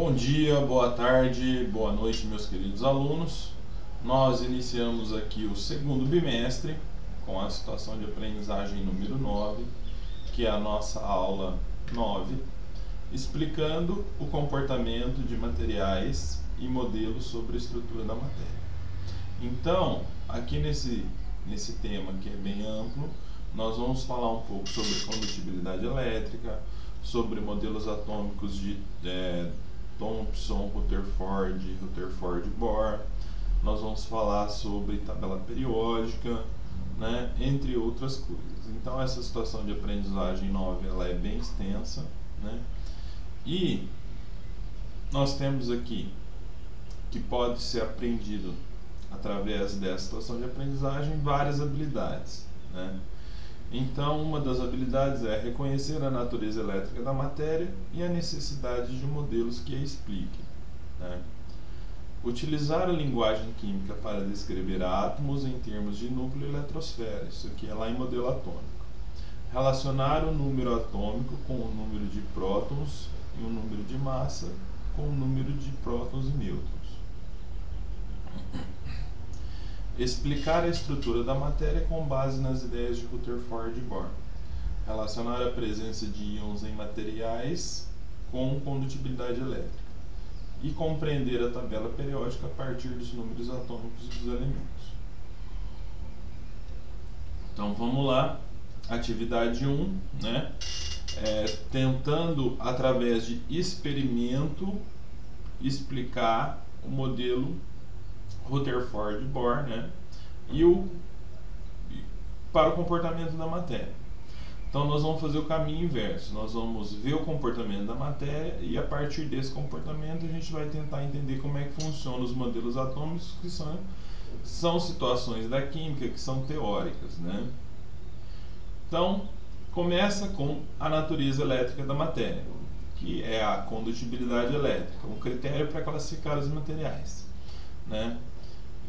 Bom dia, boa tarde, boa noite, meus queridos alunos. Nós iniciamos aqui o segundo bimestre com a situação de aprendizagem número 9, que é a nossa aula 9, explicando o comportamento de materiais e modelos sobre a estrutura da matéria. Então, aqui nesse tema que é bem amplo, nós vamos falar um pouco sobre condutibilidade elétrica, sobre modelos atômicos de Thomson, Rutherford, Bohr. Nós vamos falar sobre tabela periódica, né, entre outras coisas. Então essa situação de aprendizagem 9 ela é bem extensa, né? E nós temos aqui que pode ser aprendido através dessa situação de aprendizagem várias habilidades, né? Então, uma das habilidades é reconhecer a natureza elétrica da matéria e a necessidade de modelos que a expliquem, né? Utilizar a linguagem química para descrever átomos em termos de núcleo e eletrosfera, isso aqui é lá em modelo atômico. Relacionar o número atômico com o número de prótons e o número de massa com o número de prótons e nêutrons. Explicar a estrutura da matéria com base nas ideias de Rutherford e Bohr. Relacionar a presença de íons em materiais com condutibilidade elétrica. E compreender a tabela periódica a partir dos números atômicos dos elementos. Então vamos lá. Atividade 1, né? Tentando, através de experimento, explicar o modelo Rutherford Bohr, né? Para o comportamento da matéria. Então nós vamos fazer o caminho inverso. Nós vamos ver o comportamento da matéria e a partir desse comportamento a gente vai tentar entender como é que funcionam os modelos atômicos, que são situações da química que são teóricas, né? Então começa com a natureza elétrica da matéria, que é a condutibilidade elétrica, um critério para classificar os materiais, né?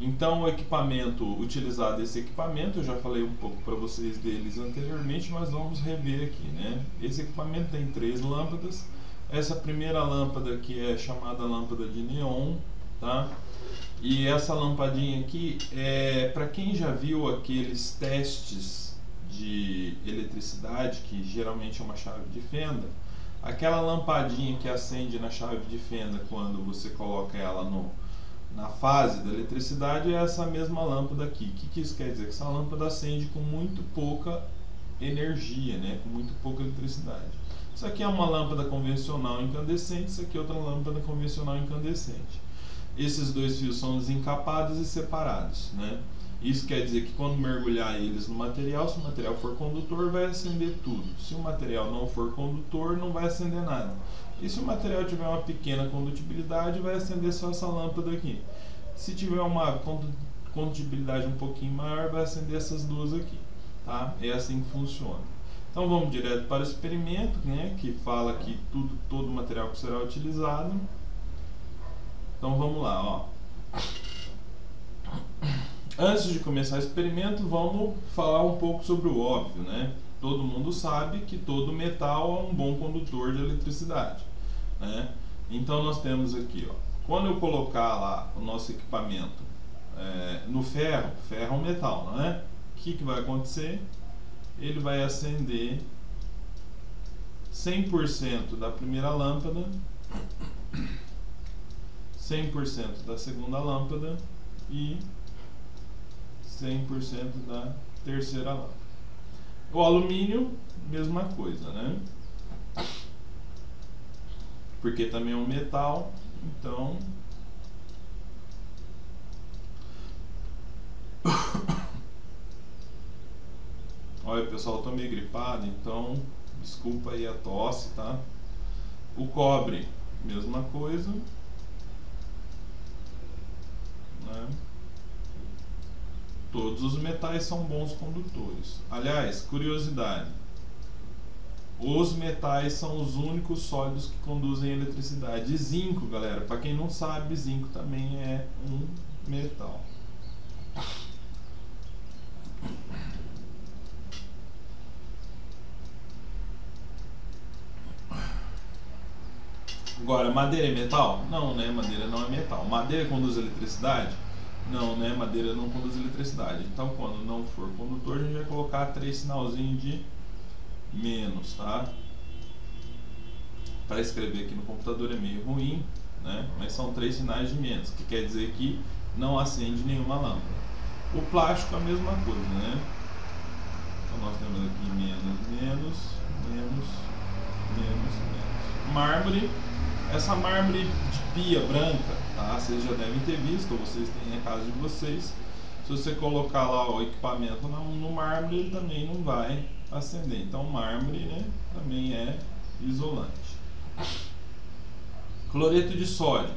Então o equipamento utilizado, esse equipamento, eu já falei um pouco para vocês deles anteriormente, mas vamos rever aqui, né? Esse equipamento tem 3 lâmpadas. Essa primeira lâmpada aqui é chamada lâmpada de neon, tá? E essa lampadinha aqui para quem já viu aqueles testes de eletricidade, que geralmente é uma chave de fenda, aquela lampadinha que acende na chave de fenda quando você coloca ela na fase da eletricidade, é essa mesma lâmpada aqui. O que isso quer dizer? Que essa lâmpada acende com muito pouca energia, né? Com muito pouca eletricidade. Isso aqui é uma lâmpada convencional incandescente, isso aqui é outra lâmpada convencional incandescente. Esses dois fios são desencapados e separados, né? Isso quer dizer que quando mergulhar eles no material, se o material for condutor, vai acender tudo. Se o material não for condutor, não vai acender nada. E se o material tiver uma pequena condutibilidade, vai acender só essa lâmpada aqui. Se tiver uma condutibilidade um pouquinho maior, vai acender essas duas aqui, tá? É assim que funciona. Então vamos direto para o experimento, né, que fala que todo o material que será utilizado. Então vamos lá, ó. Antes de começar o experimento, vamos falar um pouco sobre o óbvio, né? Todo mundo sabe que todo metal é um bom condutor de eletricidade, né? Então nós temos aqui, ó, quando eu colocar lá o nosso equipamento no ferro é um metal, não é? O que vai acontecer? Ele vai acender 100% da primeira lâmpada, 100% da segunda lâmpada e 100% da terceira lâmpada. O alumínio, mesma coisa, né? Porque também é um metal, então olha, pessoal, eu tô meio gripado, então desculpa aí a tosse, tá? O cobre, mesma coisa, né? Todos os metais são bons condutores. Aliás, curiosidade, os metais são os únicos sólidos que conduzem eletricidade. E zinco, galera, para quem não sabe, zinco também é um metal. Agora, madeira é metal? Não, né? Madeira não é metal. Madeira conduz eletricidade? Não, né? Madeira não conduz eletricidade. Então, quando não for condutor, a gente vai colocar 3 sinalzinhos de menos, tá? Para escrever aqui no computador é meio ruim, né? Mas são 3 sinais de menos, que quer dizer que não acende nenhuma lâmpada. O plástico é a mesma coisa, né? Então nós temos aqui menos, menos, menos, menos, menos. Mármore, essa mármore de pia branca, tá? Vocês já devem ter visto, ou vocês têm na casa de vocês. Se você colocar lá o equipamento no mármore, ele também não vai acender. Então mármore, né, também é isolante. Cloreto de sódio.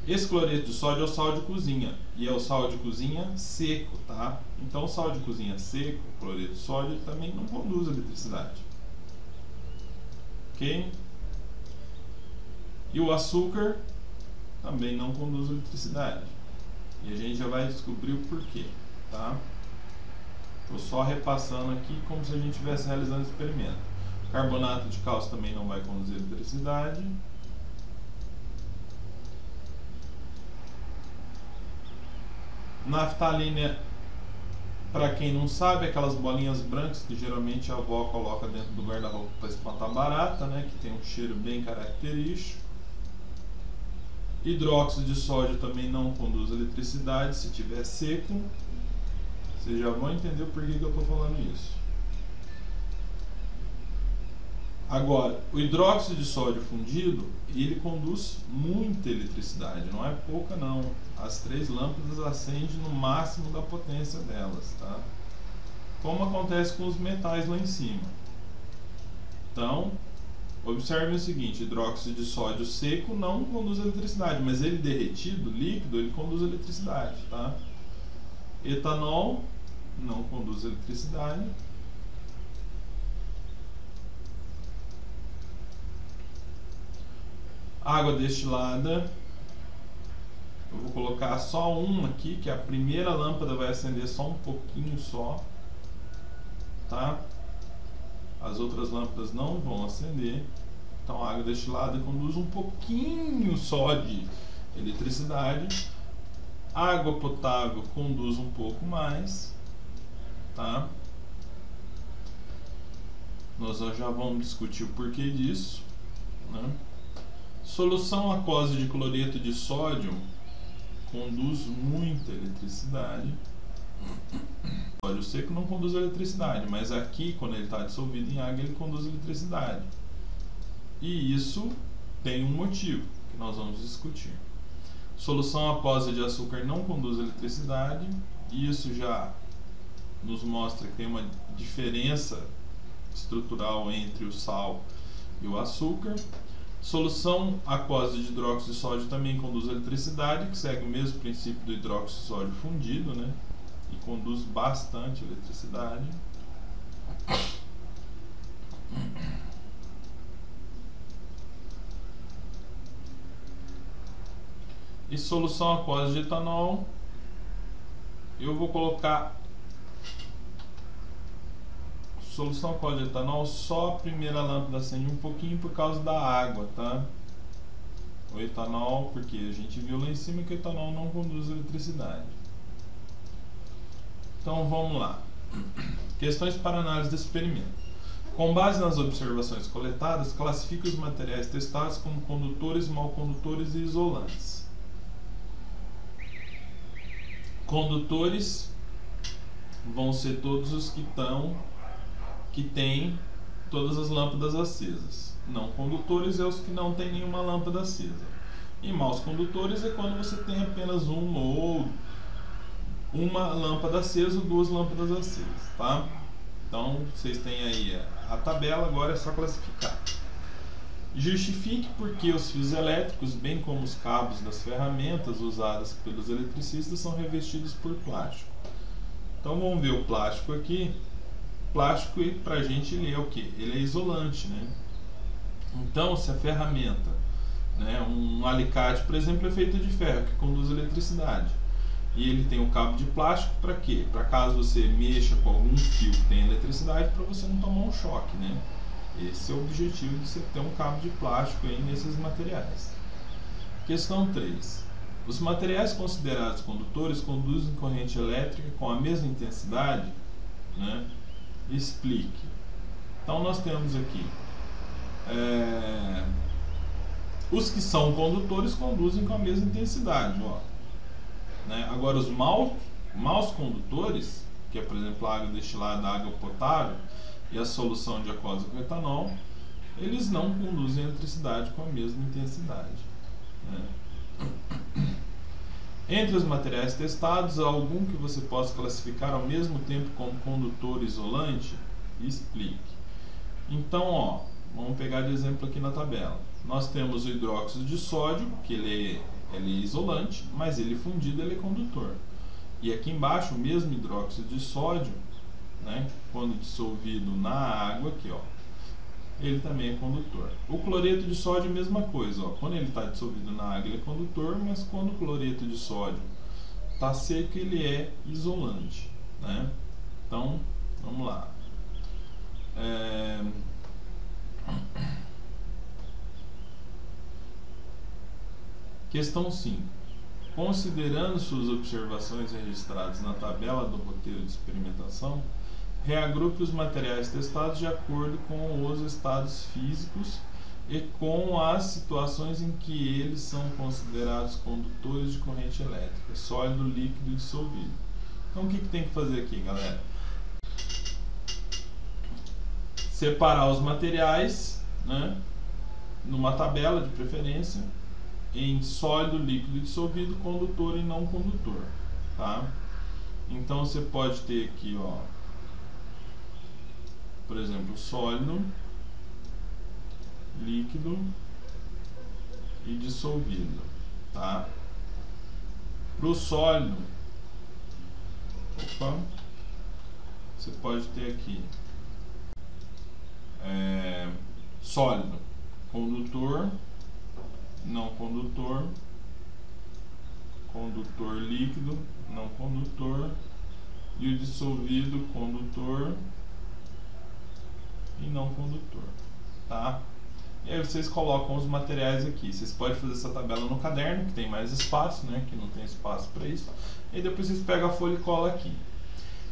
Esse cloreto de sódio é o sal de cozinha, e é o sal de cozinha seco, tá? Então o sal de cozinha seco, o cloreto de sódio, ele também não conduz eletricidade. Ok? E o açúcar também não conduz eletricidade. E a gente já vai descobrir o porquê, tá? Estou só repassando aqui como se a gente estivesse realizando o experimento. Carbonato de cálcio também não vai conduzir eletricidade. Naftalina, para quem não sabe, aquelas bolinhas brancas que geralmente a avó coloca dentro do guarda-roupa para espantar barata, né? Que tem um cheiro bem característico. Hidróxido de sódio também não conduz eletricidade se estiver seco. Vocês já vão entender por que eu estou falando isso. Agora, o hidróxido de sódio fundido, ele conduz muita eletricidade, não é pouca não. As 3 lâmpadas acendem no máximo da potência delas, tá? Como acontece com os metais lá em cima. Então, observe o seguinte, hidróxido de sódio seco não conduz eletricidade, mas ele derretido, líquido, ele conduz eletricidade, tá? Etanol não conduz eletricidade. Água destilada, eu vou colocar só uma aqui, que a primeira lâmpada vai acender só um pouquinho só, tá? As outras lâmpadas não vão acender. Então a água destilada conduz um pouquinho só de eletricidade. Água potável conduz um pouco mais, tá? Nós já vamos discutir o porquê disso, né? Solução aquosa de cloreto de sódio conduz muita eletricidade. Sódio seco não conduz eletricidade, mas aqui, quando ele está dissolvido em água, ele conduz eletricidade. E isso tem um motivo que nós vamos discutir. Solução aquosa de açúcar não conduz eletricidade. Isso já nos mostra que tem uma diferença estrutural entre o sal e o açúcar. Solução aquosa de hidróxido de sódio também conduz eletricidade, que segue o mesmo princípio do hidróxido de sódio fundido, né? E conduz bastante eletricidade. E solução aquosa de etanol, eu vou colocar solução aquosa de etanol, só a primeira lâmpada acende um pouquinho por causa da água, tá? O etanol, porque a gente viu lá em cima que o etanol não conduz eletricidade. Então vamos lá. Questões para análise desse experimento. Com base nas observações coletadas, classifique os materiais testados como condutores, malcondutores e isolantes. Condutores vão ser todos os que têm todas as lâmpadas acesas. Não condutores é os que não tem nenhuma lâmpada acesa. E maus condutores é quando você tem apenas uma lâmpada acesa ou 2 lâmpadas acesas, tá? Então vocês têm aí a tabela, agora é só classificar. Justifique por que os fios elétricos, bem como os cabos das ferramentas usadas pelos eletricistas, são revestidos por plástico. Então vamos ver o plástico aqui. Plástico, para a gente, ele é o que? Ele é isolante, né? Então, se a ferramenta, né, um alicate, por exemplo, é feito de ferro, que conduz eletricidade, e ele tem um cabo de plástico, para quê? Para caso você mexa com algum fio que tem eletricidade, para você não tomar um choque, né? Esse é o objetivo de você ter um cabo de plástico aí nesses materiais. Questão 3. Os materiais considerados condutores conduzem corrente elétrica com a mesma intensidade? Né? Explique. Então nós temos aqui os que são condutores conduzem com a mesma intensidade, ó, né? Agora os maus condutores, que é por exemplo a água destilada, a água potável e a solução de aquosa com etanol, eles não conduzem a eletricidade com a mesma intensidade, né? Entre os materiais testados, há algum que você possa classificar ao mesmo tempo como condutor isolante? Explique. Então, ó, vamos pegar de exemplo aqui na tabela. Nós temos o hidróxido de sódio, que ele é isolante, mas ele fundido ele é condutor. E aqui embaixo, o mesmo hidróxido de sódio, né, quando dissolvido na água, aqui, ó, ele também é condutor. O cloreto de sódio, mesma coisa, ó, quando ele está dissolvido na água, ele é condutor, mas quando o cloreto de sódio está seco, ele é isolante, né? Então, vamos lá. Questão 5. Considerando suas observações registradas na tabela do roteiro de experimentação, reagrupe os materiais testados de acordo com os estados físicos e com as situações em que eles são considerados condutores de corrente elétrica, sólido, líquido e dissolvido. Então o que tem que fazer aqui, galera? Separar os materiais, né, numa tabela de preferência, em sólido, líquido e dissolvido, condutor e não condutor, tá? Então você pode ter aqui, ó, por exemplo, sólido, líquido e dissolvido, tá? Para o sólido, você pode ter aqui sólido, condutor, não condutor, condutor líquido, não condutor, e o dissolvido, condutor e não condutor, tá? E aí vocês colocam os materiais aqui. Vocês podem fazer essa tabela no caderno, que tem mais espaço, né? Que não tem espaço para isso. E depois vocês pegam a folha e colam aqui.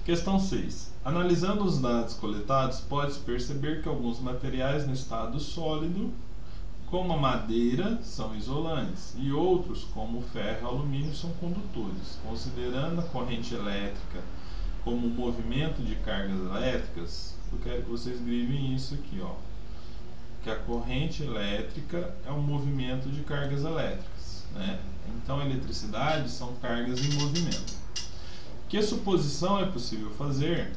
Questão 6. Analisando os dados coletados, pode-se perceber que alguns materiais no estado sólido, como a madeira, são isolantes, e outros, como o ferro e o alumínio, são condutores. Considerando a corrente elétrica como movimento de cargas elétricas, eu quero que vocês grivem isso aqui, ó, que a corrente elétrica é um movimento de cargas elétricas, né? Então a eletricidade são cargas em movimento. Que suposição é possível fazer,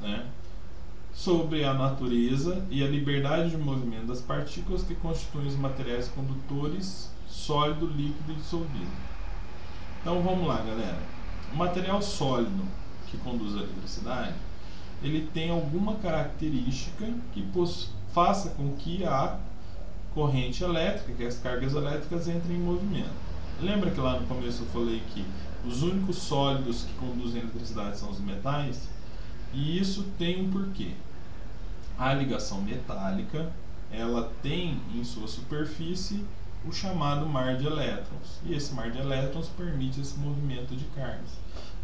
né, sobre a natureza e a liberdade de movimento das partículas que constituem os materiais condutores sólido, líquido e dissolvido? Então vamos lá, galera. O material sólido que conduz a eletricidade, ele tem alguma característica que faça com que a corrente elétrica, que as cargas elétricas, entrem em movimento. Lembra que lá no começo eu falei que os únicos sólidos que conduzem a eletricidade são os metais? E isso tem um porquê. A ligação metálica, ela tem em sua superfície o chamado mar de elétrons. E esse mar de elétrons permite esse movimento de cargas.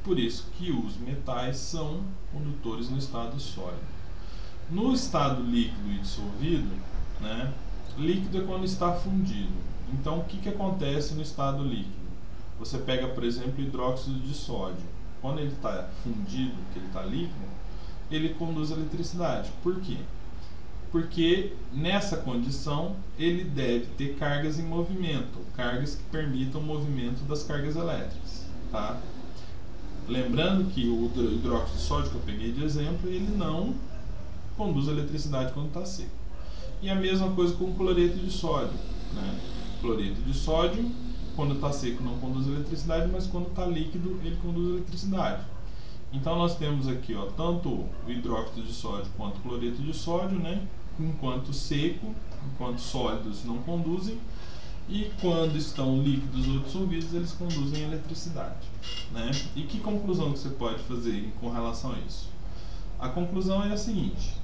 Por isso que os metais são condutores no estado sólido. No estado líquido e dissolvido, né, líquido é quando está fundido. Então o que acontece no estado líquido? Você pega, por exemplo, o hidróxido de sódio. Quando ele está fundido, que ele está líquido, ele conduz a eletricidade. Por quê? Porque nessa condição ele deve ter cargas em movimento, cargas que permitam o movimento das cargas elétricas, tá? Lembrando que o hidróxido de sódio que eu peguei de exemplo, ele não conduz a eletricidade quando está seco. E a mesma coisa com o cloreto de sódio, né? Cloreto de sódio, quando está seco, não conduz a eletricidade, mas quando está líquido, ele conduz a eletricidade. Então nós temos aqui, ó, tanto o hidróxido de sódio quanto o cloreto de sódio, né? Enquanto seco, enquanto sólidos não conduzem, e quando estão líquidos ou dissolvidos, eles conduzem a eletricidade, né? E que conclusão que você pode fazer com relação a isso? A conclusão é a seguinte: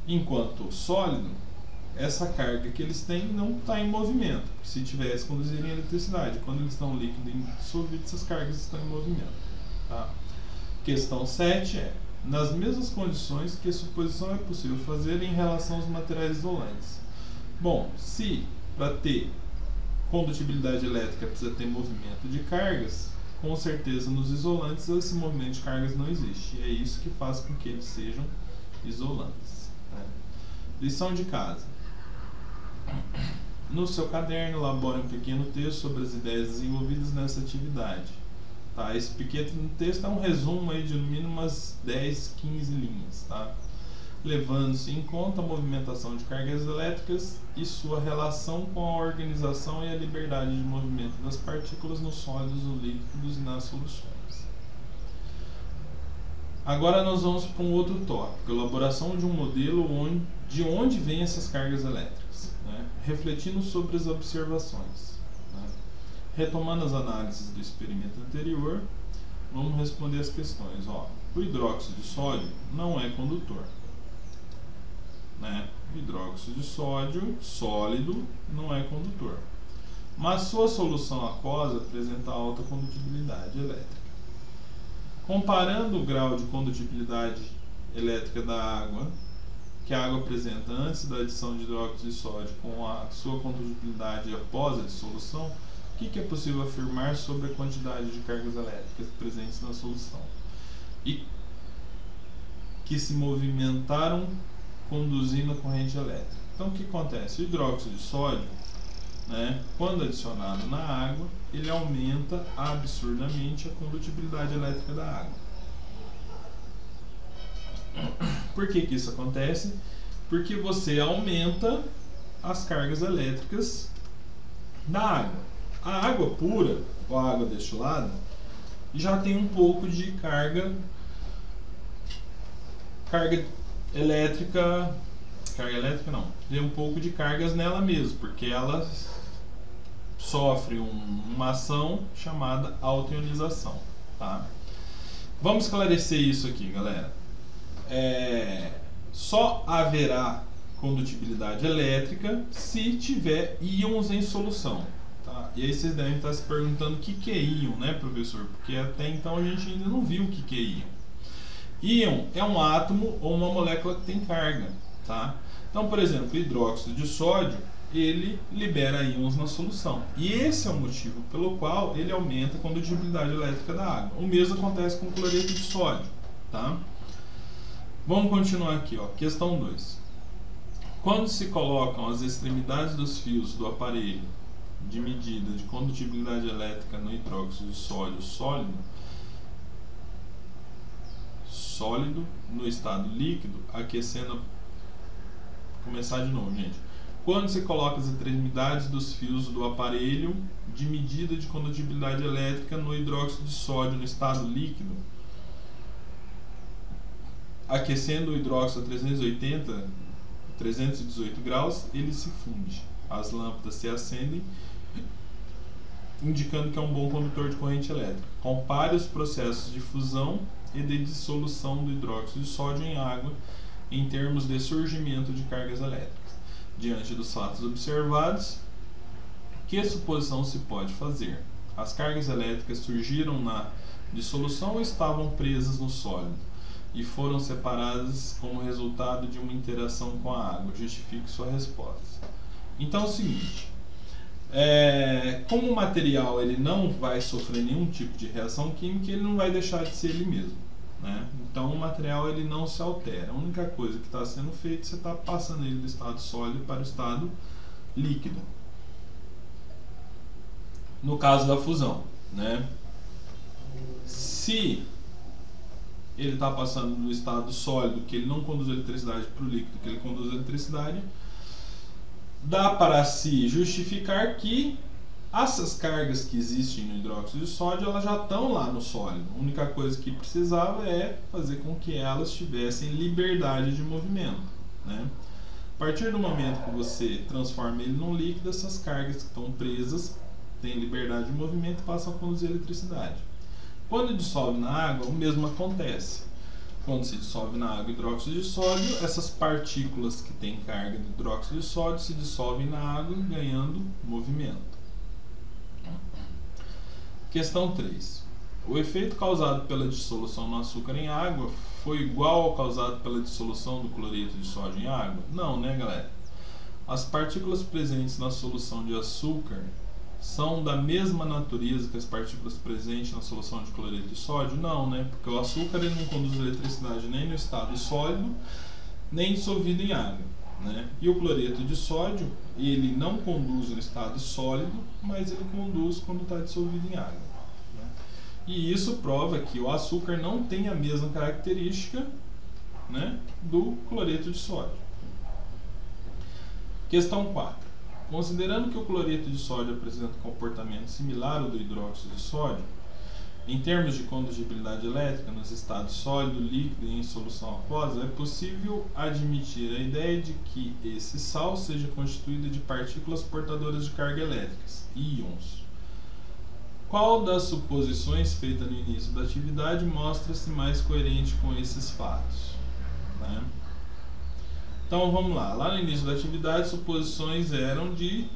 enquanto sólido, essa carga que eles têm não está em movimento. Se tivesse, conduziria eletricidade. Quando eles estão líquidos e dissolvidos, essas cargas estão em movimento. Tá? Questão 7 é: nas mesmas condições, que suposição é possível fazer em relação aos materiais isolantes? Bom, se para ter condutibilidade elétrica precisa ter movimento de cargas, com certeza nos isolantes esse movimento de cargas não existe. E é isso que faz com que eles sejam isolantes. Né? Lição de casa. No seu caderno, elabore um pequeno texto sobre as ideias desenvolvidas nessa atividade. Tá? Esse pequeno texto é um resumo aí de no mínimo umas 10, 15 linhas. Tá? Levando-se em conta a movimentação de cargas elétricas e sua relação com a organização e a liberdade de movimento das partículas nos sólidos, nos líquidos e nas soluções. Agora nós vamos para um outro tópico: elaboração de um modelo de onde vêm essas cargas elétricas, né? Refletindo sobre as observações. Né? Retomando as análises do experimento anterior, vamos responder as questões. Ó, o hidróxido de sódio não é condutor. Né? O hidróxido de sódio sólido não é condutor, mas sua solução aquosa apresenta alta condutibilidade elétrica. Comparando o grau de condutibilidade elétrica da água, que a água apresenta antes da adição de hidróxido de sódio, com a sua condutibilidade após a dissolução, o que é possível afirmar sobre a quantidade de cargas elétricas presentes na solução e que se movimentaram conduzindo a corrente elétrica? Então o que acontece? O hidróxido de sódio, né, quando adicionado na água, ele aumenta absurdamente a condutibilidade elétrica da água. Por que isso acontece? Porque você aumenta as cargas elétricas da água. A água pura, ou a água destilada, já tem um pouco de carga elétrica não, tem um pouco de cargas nela mesmo, porque ela sofre uma ação chamada autoionização. Tá? Vamos esclarecer isso aqui, galera. Só haverá condutibilidade elétrica se tiver íons em solução. Tá? E aí vocês devem estar se perguntando o que é íon, né, professor? Porque até então a gente ainda não viu o que é íon. Íon é um átomo ou uma molécula que tem carga. Tá? Então, por exemplo, o hidróxido de sódio, ele libera íons na solução. E esse é o motivo pelo qual ele aumenta a condutibilidade elétrica da água. O mesmo acontece com o cloreto de sódio. Tá? Vamos continuar aqui. Ó. Questão 2. Quando se colocam as extremidades dos fios do aparelho de medida de condutibilidade elétrica no hidróxido de sódio sólido no estado líquido, aquecendo. Começar de novo, gente. Quando se coloca as extremidades dos fios do aparelho de medida de condutibilidade elétrica no hidróxido de sódio no estado líquido, aquecendo o hidróxido a 318 graus, ele se funde. As lâmpadas se acendem, indicando que é um bom condutor de corrente elétrica. Compare os processos de fusão e de dissolução do hidróxido de sódio em água em termos de surgimento de cargas elétricas. Diante dos fatos observados, que suposição se pode fazer? As cargas elétricas surgiram na dissolução ou estavam presas no sólido e foram separadas como resultado de uma interação com a água? Justifique sua resposta. Então é o seguinte, como o material ele não vai sofrer nenhum tipo de reação química, ele não vai deixar de ser ele mesmo. Né? Então o material ele não se altera. A única coisa que está sendo feita, você está passando ele do estado sólido para o estado líquido. No caso da fusão, né? Se ele está passando do estado sólido, que ele não conduz eletricidade, para o líquido, que ele conduz eletricidade, dá para se justificar que essas cargas que existem no hidróxido de sódio, elas já estão lá no sólido. A única coisa que precisava é fazer com que elas tivessem liberdade de movimento. Né? A partir do momento que você transforma ele num líquido, essas cargas que estão presas têm liberdade de movimento e passam a conduzir eletricidade. Quando dissolve na água, o mesmo acontece. Quando se dissolve na água hidróxido de sódio, essas partículas que têm carga de hidróxido de sódio se dissolvem na água, ganhando movimento. Questão 3. O efeito causado pela dissolução no açúcar em água foi igual ao causado pela dissolução do cloreto de sódio em água? Não, né, galera? As partículas presentes na solução de açúcar são da mesma natureza que as partículas presentes na solução de cloreto de sódio? Não, né? Porque o açúcar ele não conduz eletricidade nem no estado sólido, nem dissolvido em água, né? E o cloreto de sódio, ele não conduz no estado sólido, mas ele conduz quando está dissolvido em água, né? E isso prova que o açúcar não tem a mesma característica, né, do cloreto de sódio. Questão 4. Considerando que o cloreto de sódio apresenta um comportamento similar ao do hidróxido de sódio, em termos de conduzibilidade elétrica nos estados sólido, líquido e em solução aquosa, é possível admitir a ideia de que esse sal seja constituído de partículas portadoras de carga elétricas, íons. Qual das suposições feitas no início da atividade mostra-se mais coerente com esses fatos, né? Então vamos lá, lá no início da atividade, suposições eram de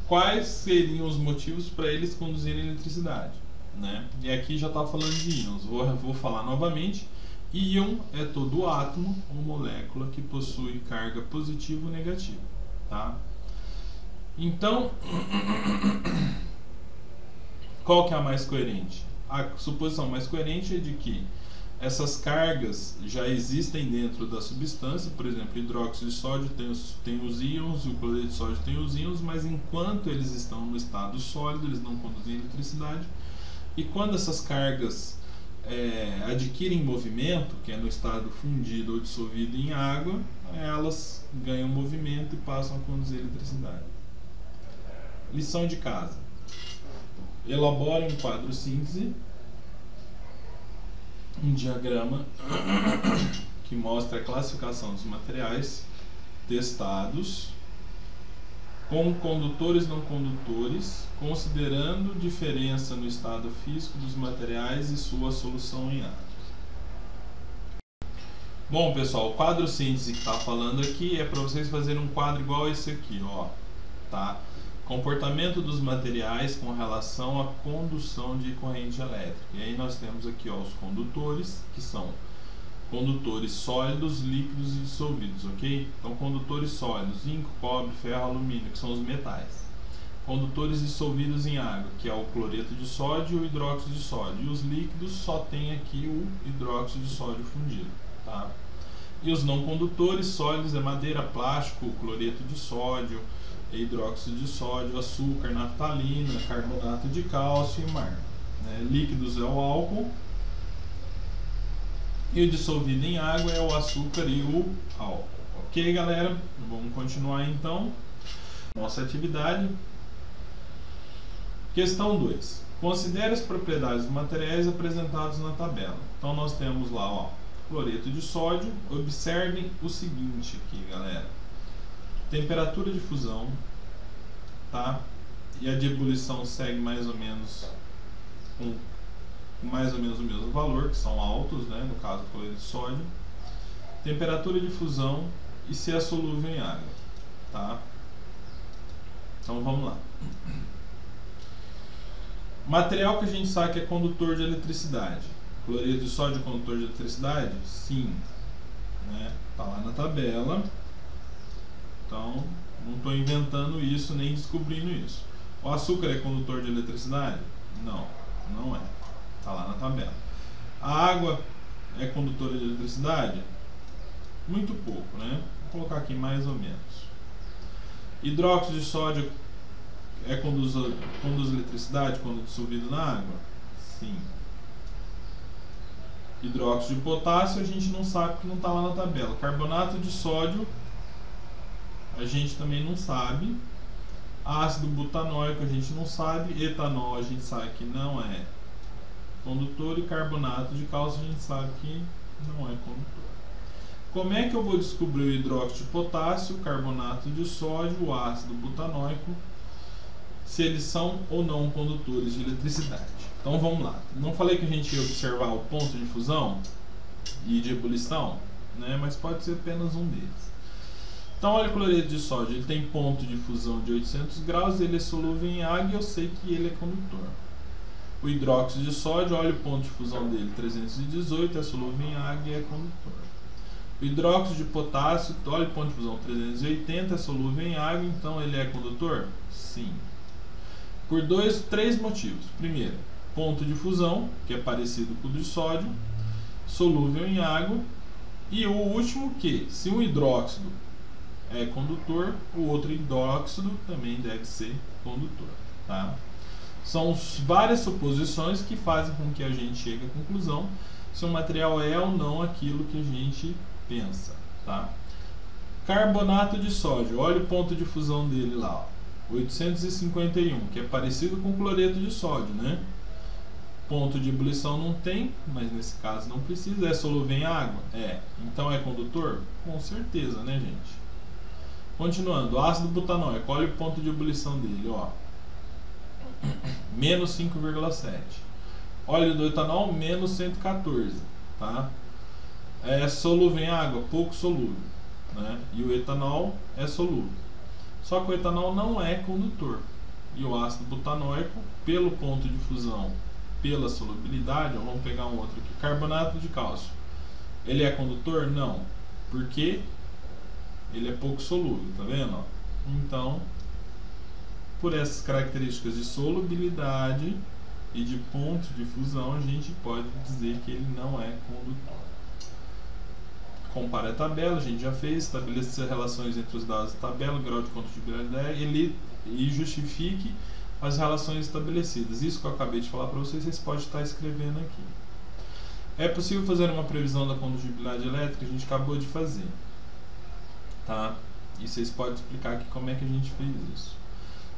quais seriam os motivos para eles conduzirem eletricidade, né? E aqui já está falando de íons, vou falar novamente. Íon é todo átomo ou molécula que possui carga positiva ou negativa, tá? Então, qual que é a mais coerente? A suposição mais coerente é de que essas cargas já existem dentro da substância. Por exemplo, o hidróxido de sódio tem os íons, o cloreto de sódio tem os íons, mas enquanto eles estão no estado sólido, eles não conduzem eletricidade. E quando essas cargas adquirem movimento, que é no estado fundido ou dissolvido em água, elas ganham movimento e passam a conduzir eletricidade. Lição de casa. Elabore um quadro síntese, um diagrama que mostra a classificação dos materiais testados com condutores e não condutores, considerando diferença no estado físico dos materiais e sua solução em água. Bom, pessoal, o quadro síntese que está falando aqui é para vocês fazerem um quadro igual a esse aqui, ó, tá? Comportamento dos materiais com relação à condução de corrente elétrica. E aí nós temos aqui, ó, os condutores, que são condutores sólidos, líquidos e dissolvidos, ok? Então, condutores sólidos, zinco, cobre, ferro, alumínio, que são os metais. Condutores dissolvidos em água, que é o cloreto de sódio e o hidróxido de sódio. E os líquidos só tem aqui o hidróxido de sódio fundido, tá? E os não condutores sólidos é madeira, plástico, cloreto de sódio, hidróxido de sódio, açúcar, naftalina, carbonato de cálcio e mar, né? Líquidos é o álcool. E o dissolvido em água é o açúcar e o álcool. Ok, galera? Vamos continuar então nossa atividade. Questão 2. Considere as propriedades dos materiais apresentados na tabela. Então nós temos lá, ó, cloreto de sódio. Observem o seguinte aqui, galera. Temperatura de fusão, tá? E a de ebulição segue mais ou menos o mesmo valor, que são altos, né? No caso do cloreto de sódio. Temperatura de fusão e se é solúvel em água, tá? Então vamos lá. Material que a gente sabe que é condutor de eletricidade. Cloreto de sódio é condutor de eletricidade? Sim, né? Tá lá na tabela. Então, não estou inventando isso nem descobrindo isso. O açúcar é condutor de eletricidade? Não, não é. Está lá na tabela. A água é condutora de eletricidade? Muito pouco, né? Vou colocar aqui mais ou menos. Hidróxido de sódio conduz eletricidade quando dissolvido na água? Sim. Hidróxido de potássio a gente não sabe porque não está lá na tabela. Carbonato de sódio a gente também não sabe. Ácido butanóico a gente não sabe. Etanol a gente sabe que não é condutor. E carbonato de cálcio a gente sabe que não é condutor. Como é que eu vou descobrir o hidróxido de potássio, o carbonato de sódio, o ácido butanóico, se eles são ou não condutores de eletricidade? Então vamos lá. Não falei que a gente ia observar o ponto de fusão e de ebulição, né? Mas pode ser apenas um deles. Então, olha, o cloreto de sódio, ele tem ponto de fusão de 800 graus, ele é solúvel em água e eu sei que ele é condutor. O hidróxido de sódio, olha o ponto de fusão dele, 318, é solúvel em água e é condutor. O hidróxido de potássio, olha o ponto de fusão, 380, é solúvel em água, então ele é condutor? Sim. Por três motivos. Primeiro, ponto de fusão, que é parecido com o de sódio, solúvel em água. E o último que, se um hidróxido é condutor, o outro hidróxido também deve ser condutor, tá? São várias suposições que fazem com que a gente chegue à conclusão se o material é ou não aquilo que a gente pensa, tá? Carbonato de sódio, olha o ponto de fusão dele lá, ó, 851, que é parecido com o cloreto de sódio, né? Ponto de ebulição não tem, mas nesse caso não precisa. É solúvel em água? É. Então é condutor? Com certeza, né, gente? Continuando, ácido butanóico, olha o ponto de ebulição dele, ó, menos 5,7. Óleo do etanol, menos 114, tá? É solúvel em água? Pouco solúvel, né? E o etanol é solúvel. Só que o etanol não é condutor. E o ácido butanóico, pelo ponto de fusão, pela solubilidade, ó, vamos pegar um outro aqui, carbonato de cálcio. Ele é condutor? Não. Por quê? Ele é pouco solúvel, tá vendo? Ó? Então, por essas características de solubilidade e de ponto de fusão, a gente pode dizer que ele não é condutor. Compare a tabela, a gente já fez, estabeleça as relações entre os dados da tabela, o grau de condutibilidade e justifique as relações estabelecidas. Isso que eu acabei de falar para vocês, vocês podem estar escrevendo aqui. É possível fazer uma previsão da condutibilidade elétrica? A gente acabou de fazer, tá? E vocês podem explicar aqui como é que a gente fez isso.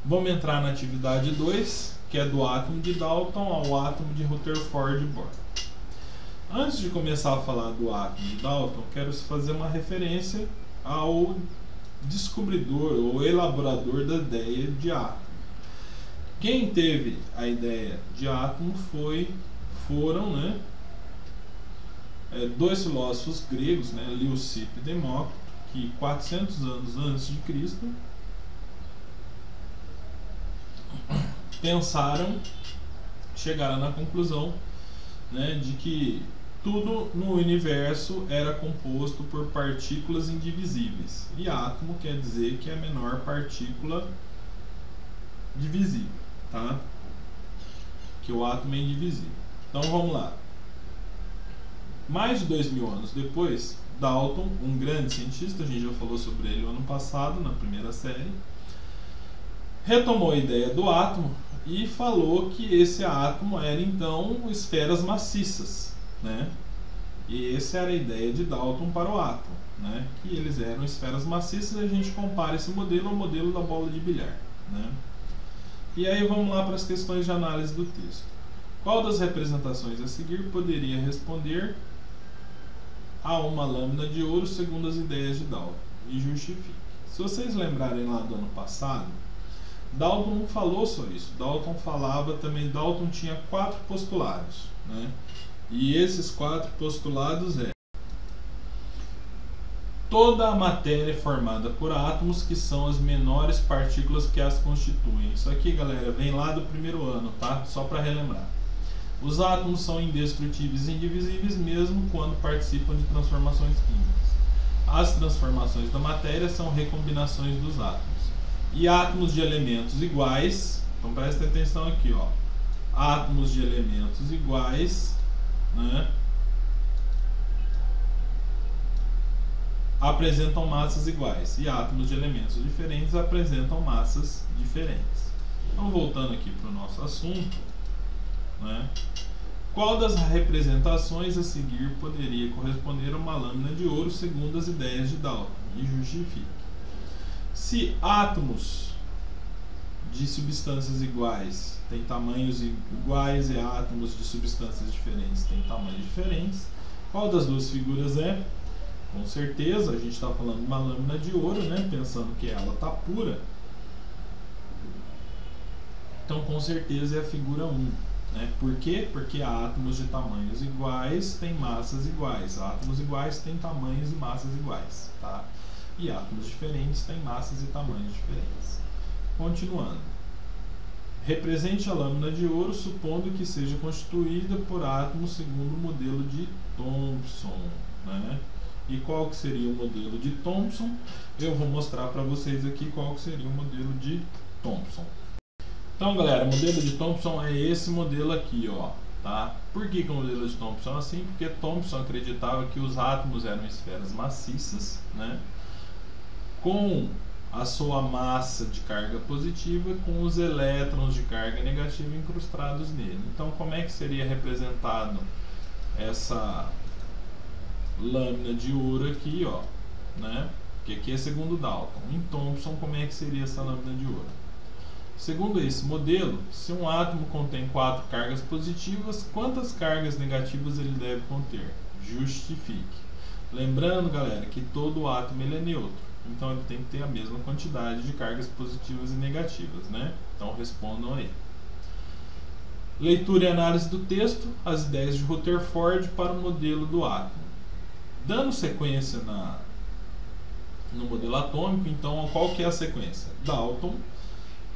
Vamos entrar na atividade 2, que é do átomo de Dalton ao átomo de Rutherford-Bohr. Antes de começar a falar do átomo de Dalton, quero fazer uma referência ao descobridor ou elaborador da ideia de átomo. Quem teve a ideia de átomo foram, né, dois filósofos gregos, né, Leucipo e Demócrito, que 400 anos antes de Cristo chegaram na conclusão, né, de que tudo no universo era composto por partículas indivisíveis. E átomo quer dizer que é a menor partícula divisível, tá? Que o átomo é indivisível. Então vamos lá. Mais de 2000 anos depois, Dalton, um grande cientista, a gente já falou sobre ele no ano passado, na primeira série, retomou a ideia do átomo e falou que esse átomo era então esferas maciças, né? E essa era a ideia de Dalton para o átomo, né? Que eles eram esferas maciças, e a gente compara esse modelo ao modelo da bola de bilhar, né? E aí vamos lá para as questões de análise do texto. Qual das representações a seguir poderia responder a uma lâmina de ouro segundo as ideias de Dalton? E justifique. Se vocês lembrarem lá do ano passado, Dalton não falou só isso. Dalton tinha 4 postulados, né? E esses 4 postulados toda a matéria é formada por átomos que são as menores partículas que as constituem. Isso aqui, galera, vem lá do primeiro ano, tá? Só para relembrar. Os átomos são indestrutíveis e indivisíveis mesmo quando participam de transformações químicas. As transformações da matéria são recombinações dos átomos. E átomos de elementos iguais, então presta atenção aqui, ó. Átomos de elementos iguais, né, apresentam massas iguais, e átomos de elementos diferentes apresentam massas diferentes. Então, voltando aqui para o nosso assunto, né, qual das representações a seguir poderia corresponder a uma lâmina de ouro segundo as ideias de Dalton? E justifique. Se átomos de substâncias iguais têm tamanhos iguais e átomos de substâncias diferentes têm tamanhos diferentes, qual das duas figuras é? Com certeza, a gente está falando de uma lâmina de ouro, né? Pensando que ela está pura. Então, com certeza, é a figura 1. né? Por quê? Porque átomos de tamanhos iguais têm massas iguais. Átomos iguais têm tamanhos e massas iguais, tá? E átomos diferentes têm massas e tamanhos diferentes. Continuando. Represente a lâmina de ouro supondo que seja constituída por átomos segundo o modelo de Thomson, né? E qual que seria o modelo de Thomson? Eu vou mostrar para vocês aqui qual que seria o modelo de Thomson. Então, galera, o modelo de Thomson é esse modelo aqui, ó, tá? Por que o modelo de Thomson é assim? Porque Thomson acreditava que os átomos eram esferas maciças, né? Com a sua massa de carga positiva com os elétrons de carga negativa incrustados nele. Então, como é que seria representado essa lâmina de ouro aqui, ó, né? Que aqui é segundo Dalton. Em Thomson, como é que seria essa lâmina de ouro? Segundo esse modelo, se um átomo contém 4 cargas positivas, quantas cargas negativas ele deve conter? Justifique. Lembrando, galera, que todo átomo ele é neutro, então ele tem que ter a mesma quantidade de cargas positivas e negativas, né? Então respondam aí. Leitura e análise do texto, as ideias de Rutherford para o modelo do átomo. Dando sequência no modelo atômico, então qual que é a sequência? Dalton,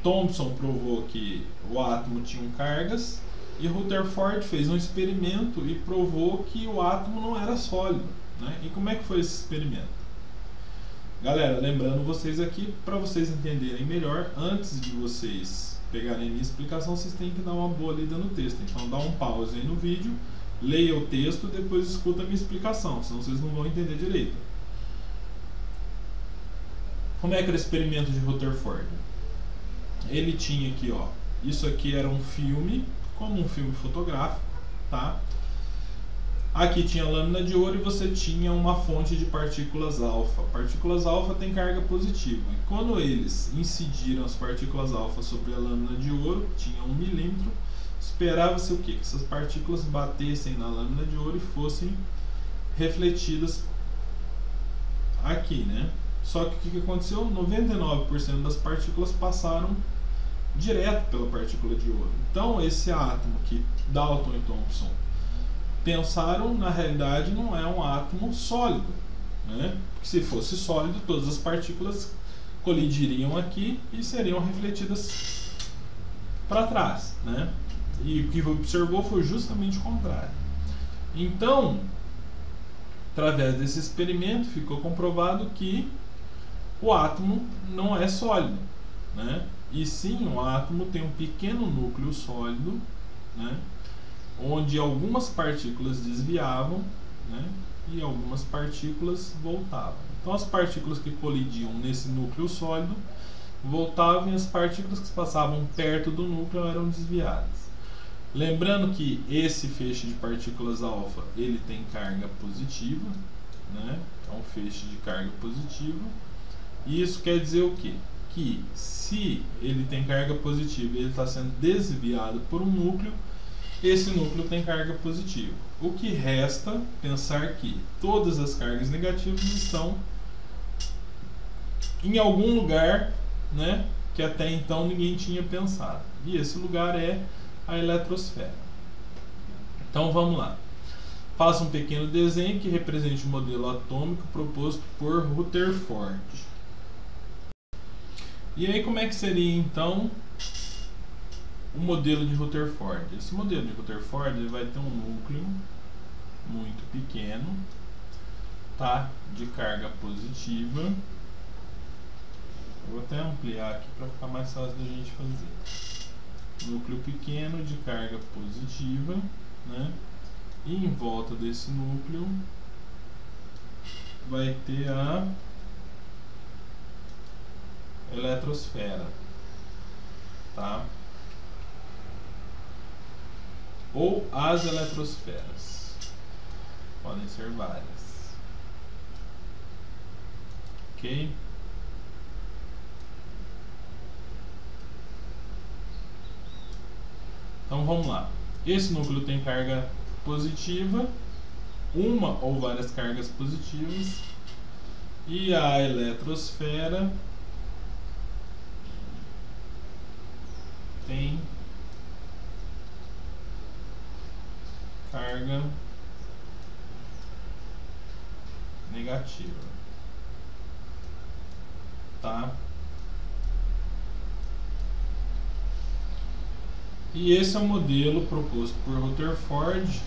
Thomson provou que o átomo tinha cargas e Rutherford fez um experimento e provou que o átomo não era sólido, né? E como é que foi esse experimento? Galera, lembrando vocês aqui, para vocês entenderem melhor, antes de vocês pegarem a minha explicação, vocês têm que dar uma boa lida no texto. Então dá um pause aí no vídeo, leia o texto e depois escuta a minha explicação, senão vocês não vão entender direito. Como é que era o experimento de Rutherford? Ele tinha aqui, ó, isso aqui era um filme, como um filme fotográfico, tá? Aqui tinha a lâmina de ouro e você tinha uma fonte de partículas alfa. Partículas alfa têm carga positiva. E quando eles incidiram as partículas alfa sobre a lâmina de ouro, tinha 1 milímetro, esperava-se o quê? Que essas partículas batessem na lâmina de ouro e fossem refletidas aqui, né? Só que o que aconteceu? 99% das partículas passaram direto pela partícula de ouro. Então esse átomo que Dalton e Thomson pensaram, na realidade não é um átomo sólido, né? Porque se fosse sólido, todas as partículas colidiriam aqui e seriam refletidas para trás, né? E o que observou foi justamente o contrário. Então, através desse experimento, ficou comprovado que o átomo não é sólido, né? E sim, o átomo tem um pequeno núcleo sólido, né? Onde algumas partículas desviavam, né? E algumas partículas voltavam. Então as partículas que colidiam nesse núcleo sólido voltavam e as partículas que passavam perto do núcleo eram desviadas. Lembrando que esse feixe de partículas alfa ele tem carga positiva, né? É um feixe de carga positiva. E isso quer dizer o quê? Que se ele tem carga positiva e ele está sendo desviado por um núcleo, esse núcleo tem carga positiva. O que resta pensar que todas as cargas negativas estão em algum lugar, né, que até então ninguém tinha pensado. E esse lugar é a eletrosfera. Então vamos lá. Faça um pequeno desenho que represente o modelo atômico proposto por Rutherford. E aí como é que seria então o modelo de Rutherford? Esse modelo de Rutherford ele vai ter um núcleo muito pequeno, tá? De carga positiva. Eu vou até ampliar aqui para ficar mais fácil da gente fazer. Núcleo pequeno de carga positiva, né? E em volta desse núcleo vai ter a eletrosfera, tá? Ou as eletrosferas, podem ser várias, ok? Então vamos lá. Esse núcleo tem carga positiva, uma ou várias cargas positivas, e a eletrosfera tem carga negativa, tá? E esse é o modelo proposto por Rutherford,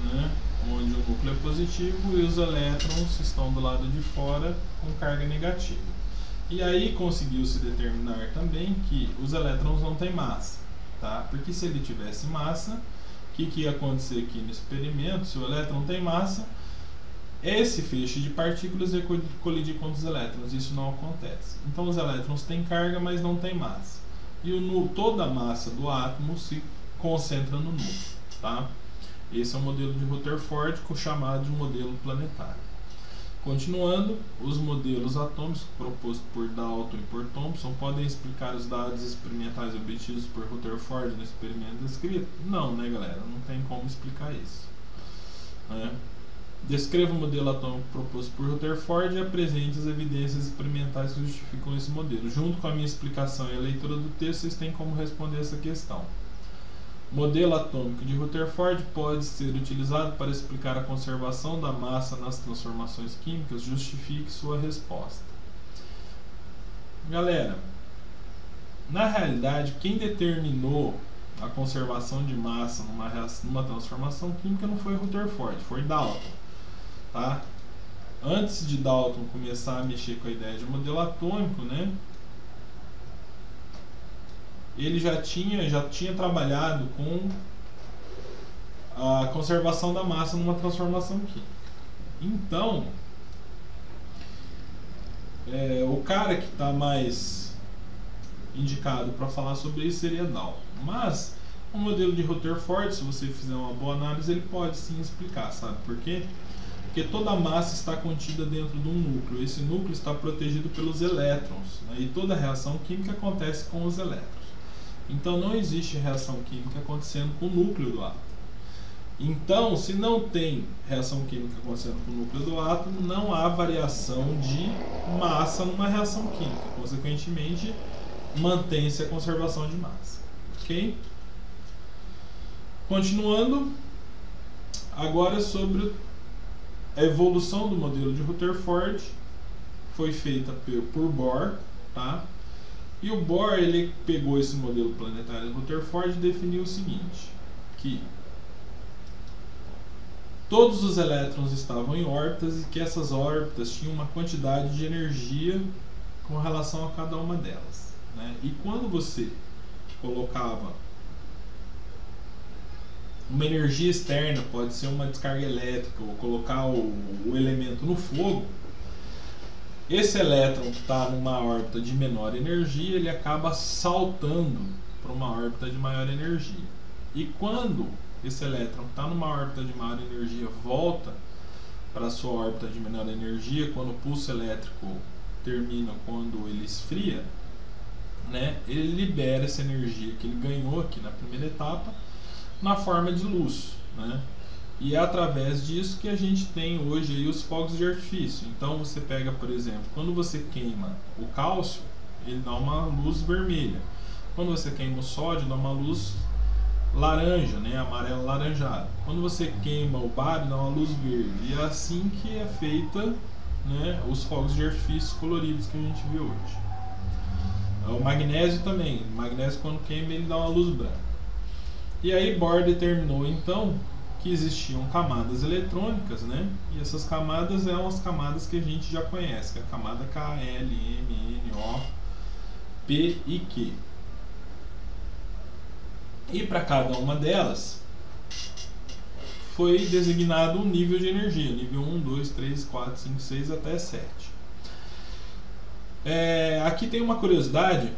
né, onde o núcleo é positivo e os elétrons estão do lado de fora com carga negativa. E aí conseguiu-se determinar também que os elétrons não têm massa, tá? Porque se ele tivesse massa, o que ia acontecer aqui no experimento? Se o elétron tem massa, esse feixe de partículas ia colidir com os elétrons. Isso não acontece. Então os elétrons têm carga, mas não têm massa. E toda a massa do átomo se concentra no núcleo, tá? Esse é o modelo de Rutherford, chamado de modelo planetário. Continuando, os modelos atômicos propostos por Dalton e por Thomson podem explicar os dados experimentais obtidos por Rutherford no experimento descrito? Não, né, galera? Não tem como explicar isso, né? Descreva o modelo atômico proposto por Rutherford e apresente as evidências experimentais que justificam esse modelo. Junto com a minha explicação e a leitura do texto, vocês têm como responder essa questão. O modelo atômico de Rutherford pode ser utilizado para explicar a conservação da massa nas transformações químicas. Justifique sua resposta. Galera, na realidade, quem determinou a conservação de massa numa transformação química não foi Rutherford, foi Dalton. Tá? Antes de Dalton começar a mexer com a ideia de modelo atômico, né, ele já tinha trabalhado com a conservação da massa numa transformação química. Então, o cara que está mais indicado para falar sobre isso seria Dalton. Mas o modelo de Rutherford, se você fizer uma boa análise, ele pode sim explicar, sabe por quê? Porque toda a massa está contida dentro de um núcleo. Esse núcleo está protegido pelos elétrons, né? E toda reação química acontece com os elétrons. Então não existe reação química acontecendo com o núcleo do átomo. Então, se não tem reação química acontecendo com o núcleo do átomo, não há variação de massa numa reação química. Consequentemente, mantém-se a conservação de massa. Ok? Continuando, agora sobre a evolução do modelo de Rutherford. Foi feita por Bohr, tá? E o Bohr, ele pegou esse modelo planetário de Rutherford e definiu o seguinte, que todos os elétrons estavam em órbitas e que essas órbitas tinham uma quantidade de energia com relação a cada uma delas, né? E quando você colocava uma energia externa, pode ser uma descarga elétrica ou colocar o elemento no fogo, esse elétron que está numa órbita de menor energia, ele acaba saltando para uma órbita de maior energia. E quando esse elétron que está numa órbita de maior energia volta para a sua órbita de menor energia, quando o pulso elétrico termina, quando ele esfria, né, ele libera essa energia que ele ganhou aqui na primeira etapa na forma de luz, né? E é através disso que a gente tem hoje aí os fogos de artifício. Então você pega, por exemplo, quando você queima o cálcio, ele dá uma luz vermelha. Quando você queima o sódio, dá uma luz laranja, né, amarelo alaranjado. Quando você queima o bário, dá uma luz verde. E é assim que é feita, né, os fogos de artifício coloridos que a gente vê hoje. O magnésio também. O magnésio, quando queima, ele dá uma luz branca. E aí Bohr determinou então que existiam camadas eletrônicas, né? E essas camadas são as camadas que a gente já conhece, que é a camada K, L, M, N, O, P e Q. E para cada uma delas foi designado um nível de energia, nível 1, 2, 3, 4, 5, 6 até 7. Aqui tem uma curiosidade.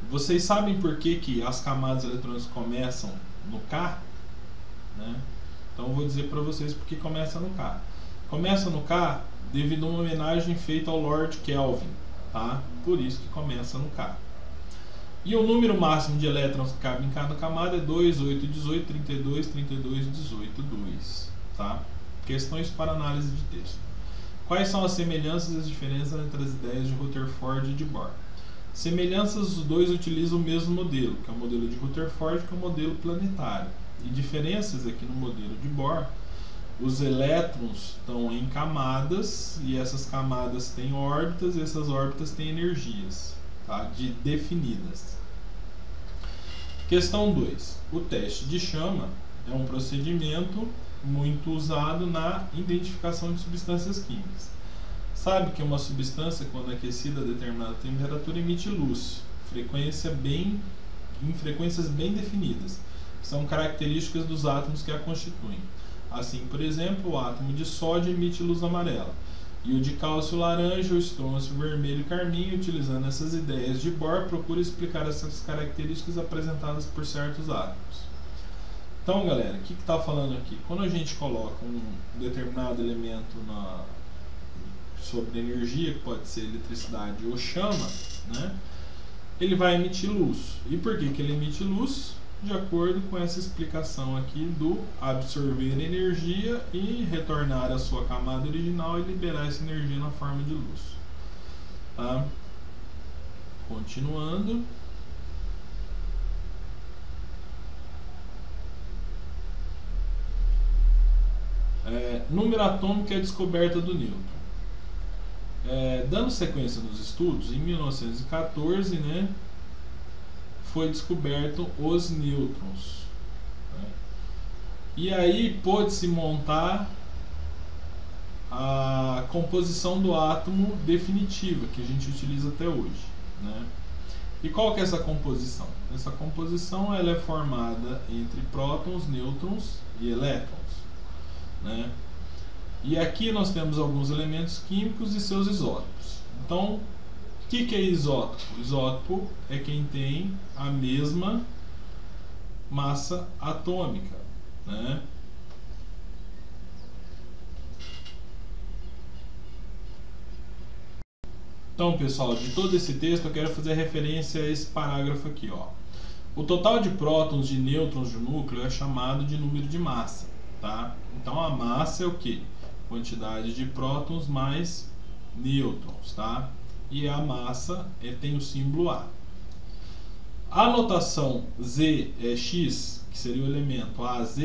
Vocês sabem por que as camadas eletrônicas começam no K? Né? Então eu vou dizer para vocês porque começa no K. Começa no K devido a uma homenagem feita ao Lord Kelvin, tá? Por isso que começa no K. E o número máximo de elétrons que cabe em cada camada é 2, 8, 18, 32, 32, 18, 2. Tá? Questões para análise de texto. Quais são as semelhanças e as diferenças entre as ideias de Rutherford e de Bohr? Semelhanças, os dois utilizam o mesmo modelo, que é o modelo de Rutherford, que é o modelo planetário. E diferenças aqui no modelo de Bohr, os elétrons estão em camadas e essas camadas têm órbitas e essas órbitas têm energias, tá? Definidas. Questão 2. O teste de chama é um procedimento muito usado na identificação de substâncias químicas. Sabe que uma substância, quando aquecida a determinada temperatura, emite luz, em frequências bem definidas. São características dos átomos que a constituem. Assim, por exemplo, o átomo de sódio emite luz amarela, e o de cálcio laranja, o estrôncio vermelho e carmim. Utilizando essas ideias de Bohr, procura explicar essas características apresentadas por certos átomos. Então, galera, o que está falando aqui? Quando a gente coloca um determinado elemento sobre energia, que pode ser eletricidade ou chama, né, ele vai emitir luz. E por que ele emite luz? De acordo com essa explicação aqui do absorver energia e retornar à sua camada original e liberar essa energia na forma de luz. Tá? Continuando. Número atômico é a descoberta do nêutron. Dando sequência nos estudos, em 1914, né, foi descoberto os nêutrons, né? E aí pôde-se montar a composição do átomo definitiva que a gente utiliza até hoje, né? E qual que é essa composição? Essa composição ela é formada entre prótons, nêutrons e elétrons, né? E aqui nós temos alguns elementos químicos e seus isótopos. Então, o que é isótopo? Isótopo é quem tem a mesma massa atômica, né? Então, pessoal, de todo esse texto eu quero fazer referência a esse parágrafo aqui, ó. O total de prótons, de nêutrons do núcleo é chamado de número de massa, tá? Então a massa é o quê? Quantidade de prótons mais nêutrons, tá? E a massa tem o símbolo A. A notação Z é X, que seria o elemento AZ,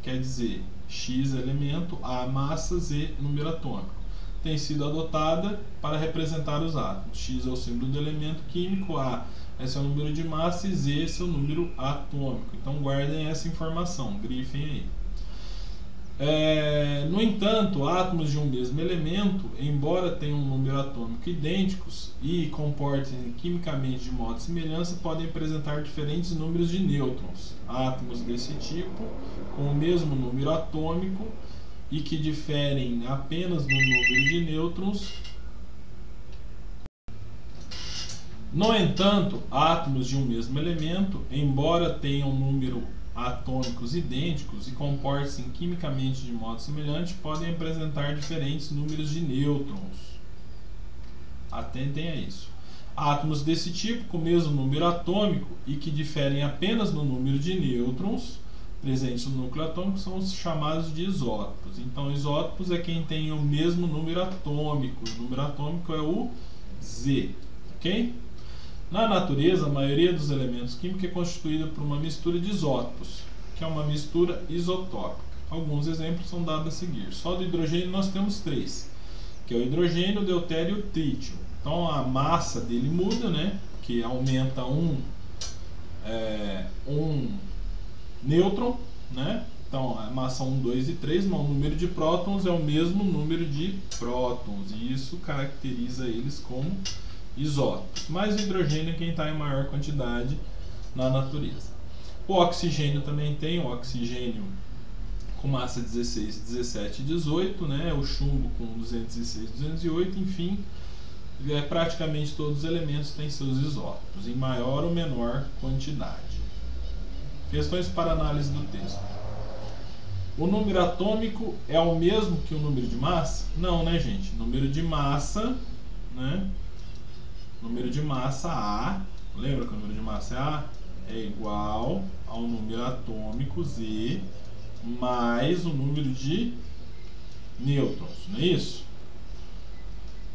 quer dizer X elemento, A massa, Z número atômico. Tem sido adotada para representar os átomos. X é o símbolo do elemento químico, A esse é o número de massa e Z esse é o número atômico. Então guardem essa informação, grifem aí. No entanto, átomos de um mesmo elemento, embora tenham um número atômico idênticos e comportem quimicamente de modo semelhante, podem apresentar diferentes números de nêutrons. Átomos desse tipo, com o mesmo número atômico e que diferem apenas no número de nêutrons. No entanto, átomos de um mesmo elemento, embora tenham um número atômicos idênticos e comportem-se quimicamente de modo semelhante, podem apresentar diferentes números de nêutrons. Atentem a isso. Átomos desse tipo, com o mesmo número atômico e que diferem apenas no número de nêutrons presentes no núcleo atômico, são os chamados de isótopos. Então, isótopos é quem tem o mesmo número atômico. O número atômico é o Z, ok? Na natureza, a maioria dos elementos químicos é constituída por uma mistura de isótopos, que é uma mistura isotópica. Alguns exemplos são dados a seguir. Só do hidrogênio nós temos 3, que é o hidrogênio, o deutério e o trítio. Então a massa dele muda, né? Que aumenta um nêutron, né? Então a massa 1, 2 e 3, mas o número de prótons é o mesmo número de prótons, e isso caracteriza eles como isótopos. Mas o hidrogênio é quem está em maior quantidade na natureza. O oxigênio também tem, o oxigênio com massa 16, 17 e 18, né? O chumbo com 216, 208, enfim, praticamente todos os elementos têm seus isótopos, em maior ou menor quantidade. Questões para análise do texto. O número atômico é o mesmo que o número de massa? Não, né, gente? Número de massa, né? Número de massa A, lembra que o número de massa é A? É igual ao número atômico Z mais o número de nêutrons, não é isso?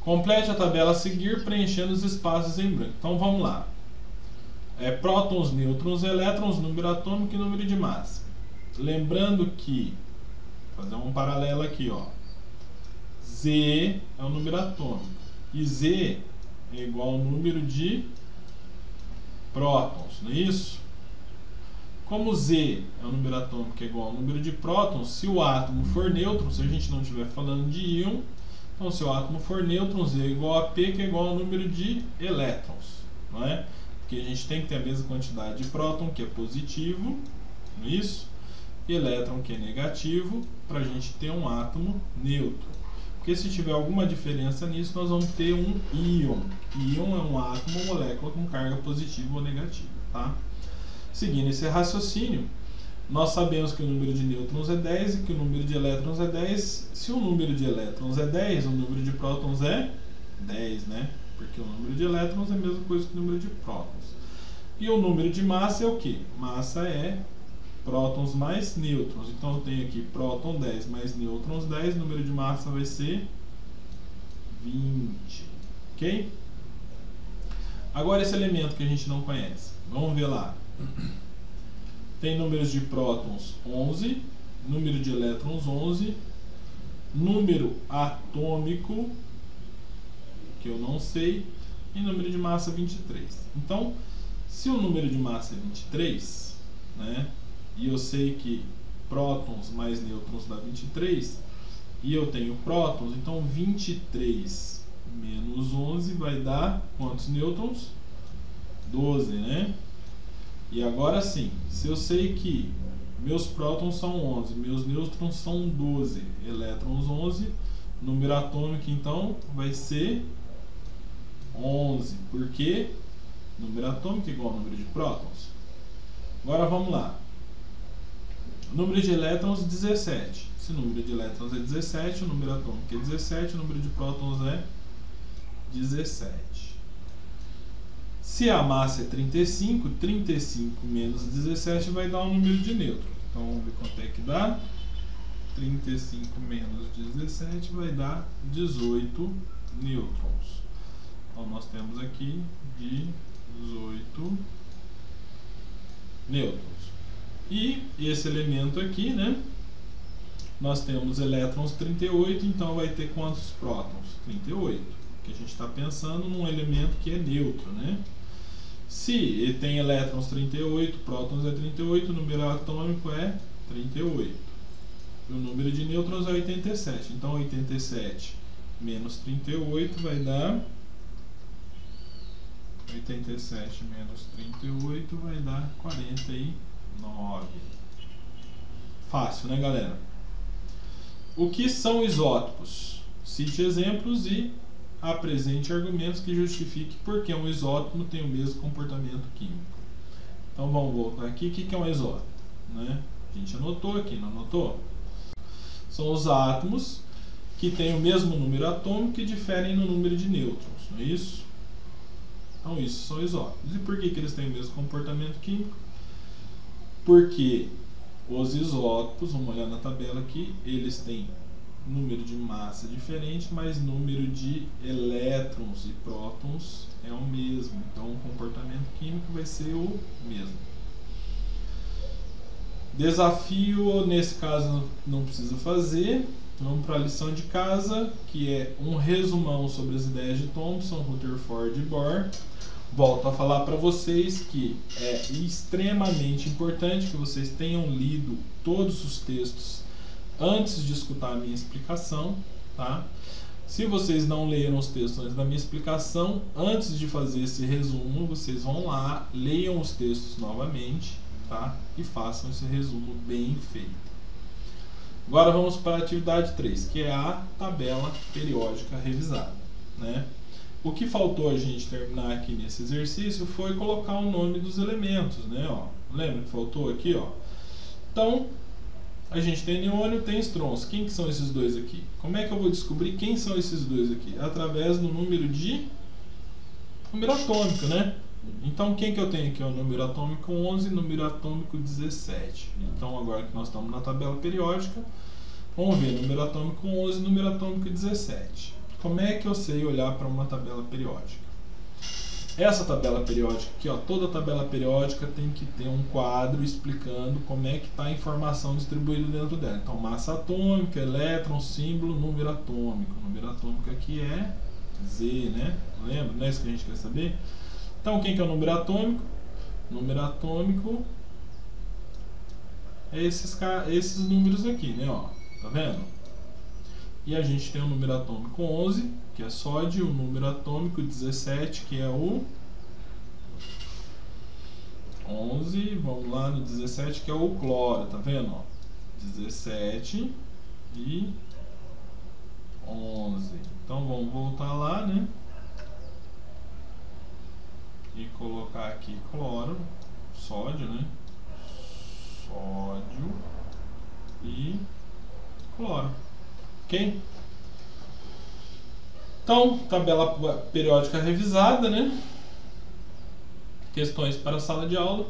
Complete a tabela a seguir preenchendo os espaços em branco. Então vamos lá. Prótons, nêutrons, elétrons, número atômico e número de massa. lembrando que, vou fazer um paralelo aqui, ó, Z é o número atômico e Z é igual ao número de prótons, não é isso? Como Z é o número atômico que é igual ao número de prótons, se o átomo for nêutron, se a gente não estiver falando de íon, então se o átomo for nêutron, Z é igual a P, que é igual ao número de elétrons, não é? Porque a gente tem que ter a mesma quantidade de próton, que é positivo, não é isso? E elétron, que é negativo, para a gente ter um átomo neutro. Porque se tiver alguma diferença nisso, nós vamos ter um íon. Íon é um átomo ou molécula com carga positiva ou negativa, tá? Seguindo esse raciocínio, nós sabemos que o número de nêutrons é 10 e que o número de elétrons é 10. Se o número de elétrons é 10, o número de prótons é 10, né? Porque o número de elétrons é a mesma coisa que o número de prótons. E o número de massa é o quê? Massa é prótons mais nêutrons. Então eu tenho aqui próton 10 mais nêutrons 10, o número de massa vai ser 20. Ok? Agora esse elemento que a gente não conhece. Vamos ver lá. Tem números de prótons 11, número de elétrons 11, número atômico, que eu não sei, e número de massa 23. Então, se o número de massa é 23, né? E eu sei que prótons mais nêutrons dá 23, e eu tenho prótons, então 23 menos 11 vai dar quantos nêutrons? 12, né? E agora sim, se eu sei que meus prótons são 11, meus nêutrons são 12, elétrons 11, número atômico então vai ser 11, porque número atômico é igual ao número de prótons. Agora vamos lá. Número de elétrons 17. Se o número de elétrons é 17, o número atômico é 17, o número de prótons é 17. Se a massa é 35, 35 menos 17 vai dar um número de nêutrons. Então vamos ver quanto é que dá. 35 menos 17 vai dar 18 nêutrons. Então nós temos aqui 18 nêutrons. E esse elemento aqui, né? Nós temos elétrons 38, então vai ter quantos prótons? 38. Porque a gente está pensando num elemento que é neutro, né? Se ele tem elétrons 38, prótons é 38, o número atômico é 38. E o número de nêutrons é 87. Então 87 menos 38 vai dar 87 menos 38 vai dar 49. Fácil, né, galera? O que são isótopos? Cite exemplos e apresente argumentos que justifiquem por que um isótopo tem o mesmo comportamento químico. Então vamos voltar aqui. O que é um isótopo? Né? A gente anotou aqui, não anotou? São os átomos que têm o mesmo número atômico e diferem no número de nêutrons, não é isso? Então isso são isótopos. E por que eles têm o mesmo comportamento químico? Porque os isótopos, vamos olhar na tabela aqui, eles têm número de massa diferente, mas número de elétrons e prótons é o mesmo. Então o comportamento químico vai ser o mesmo. Desafio, nesse caso não precisa fazer. Vamos para a lição de casa, que é um resumão sobre as ideias de Thomson, Rutherford e Bohr. Volto a falar para vocês que é extremamente importante que vocês tenham lido todos os textos antes de escutar a minha explicação, tá? Se vocês não leram os textos antes da minha explicação, antes de fazer esse resumo, vocês vão lá, leiam os textos novamente, tá? E façam esse resumo bem feito. Agora vamos para a atividade 3, que é a tabela periódica revisada, né? O que faltou a gente terminar aqui nesse exercício foi colocar o nome dos elementos, né? Ó, lembra que faltou aqui, ó? Então, a gente tem neônio, tem estrons. Quem que são esses dois aqui? Como é que eu vou descobrir quem são esses dois aqui? Através do número atômico, né? Então, quem que eu tenho aqui? O número atômico 11 e número atômico 17. Então, agora que nós estamos na tabela periódica, vamos ver número atômico 11 e número atômico 17. Como é que eu sei olhar para uma tabela periódica? Essa tabela periódica aqui, ó, toda tabela periódica tem que ter um quadro explicando como é que está a informação distribuída dentro dela. Então, massa atômica, elétron, símbolo, número atômico. O número atômico aqui é Z, né? Lembra? Não é isso que a gente quer saber? Então, quem que é o número atômico? O número atômico é esses números aqui, né? Ó, tá vendo? E a gente tem o número atômico 11, que é sódio, o número atômico 17, que é o 11, vamos lá no 17, que é o cloro, tá vendo? Ó, 17 e 11. Então vamos voltar lá, né? E colocar aqui cloro, sódio, né? Sódio e cloro. Ok? Então, tabela periódica revisada, né? Questões para a sala de aula.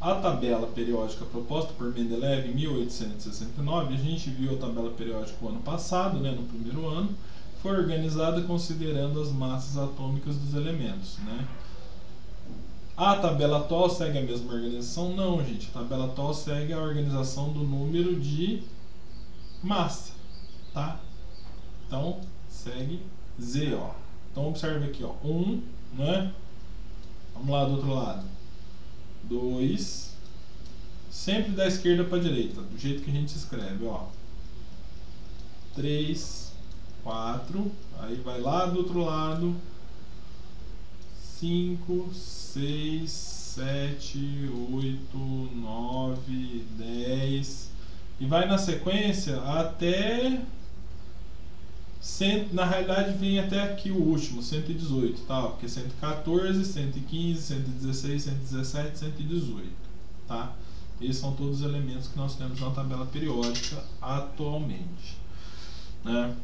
A tabela periódica proposta por Mendeleev em 1869, a gente viu a tabela periódica o ano passado, né, no primeiro ano, foi organizada considerando as massas atômicas dos elementos, né? A tabela atual segue a mesma organização? Não, gente. A tabela atual segue a organização do número de massa, tá? Então, segue Z, ó. Então, observe aqui, ó. 1, né? Vamos lá do outro lado. 2, sempre da esquerda para a direita, do jeito que a gente escreve, ó. 3, 4, aí vai lá do outro lado. 5, 6, 7, 8, 9, 10 e vai na sequência até na realidade vem até aqui o último, 118, tá? Porque 114, 115, 116, 117, 118, tá? Esses são todos os elementos que nós temos na tabela periódica atualmente, né?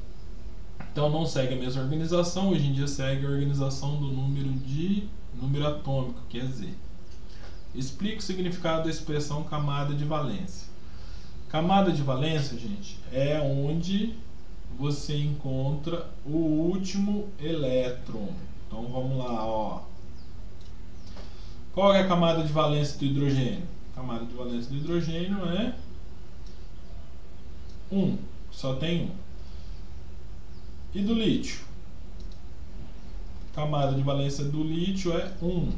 Então não segue a mesma organização, hoje em dia segue a organização do número atômico, que é Z. Explica o significado da expressão camada de valência. Camada de valência, gente, é onde você encontra o último elétron. Então vamos lá, ó. Qual é a camada de valência do hidrogênio? A camada de valência do hidrogênio é 1, só tem 1. E do lítio? Camada de valência do lítio é 1.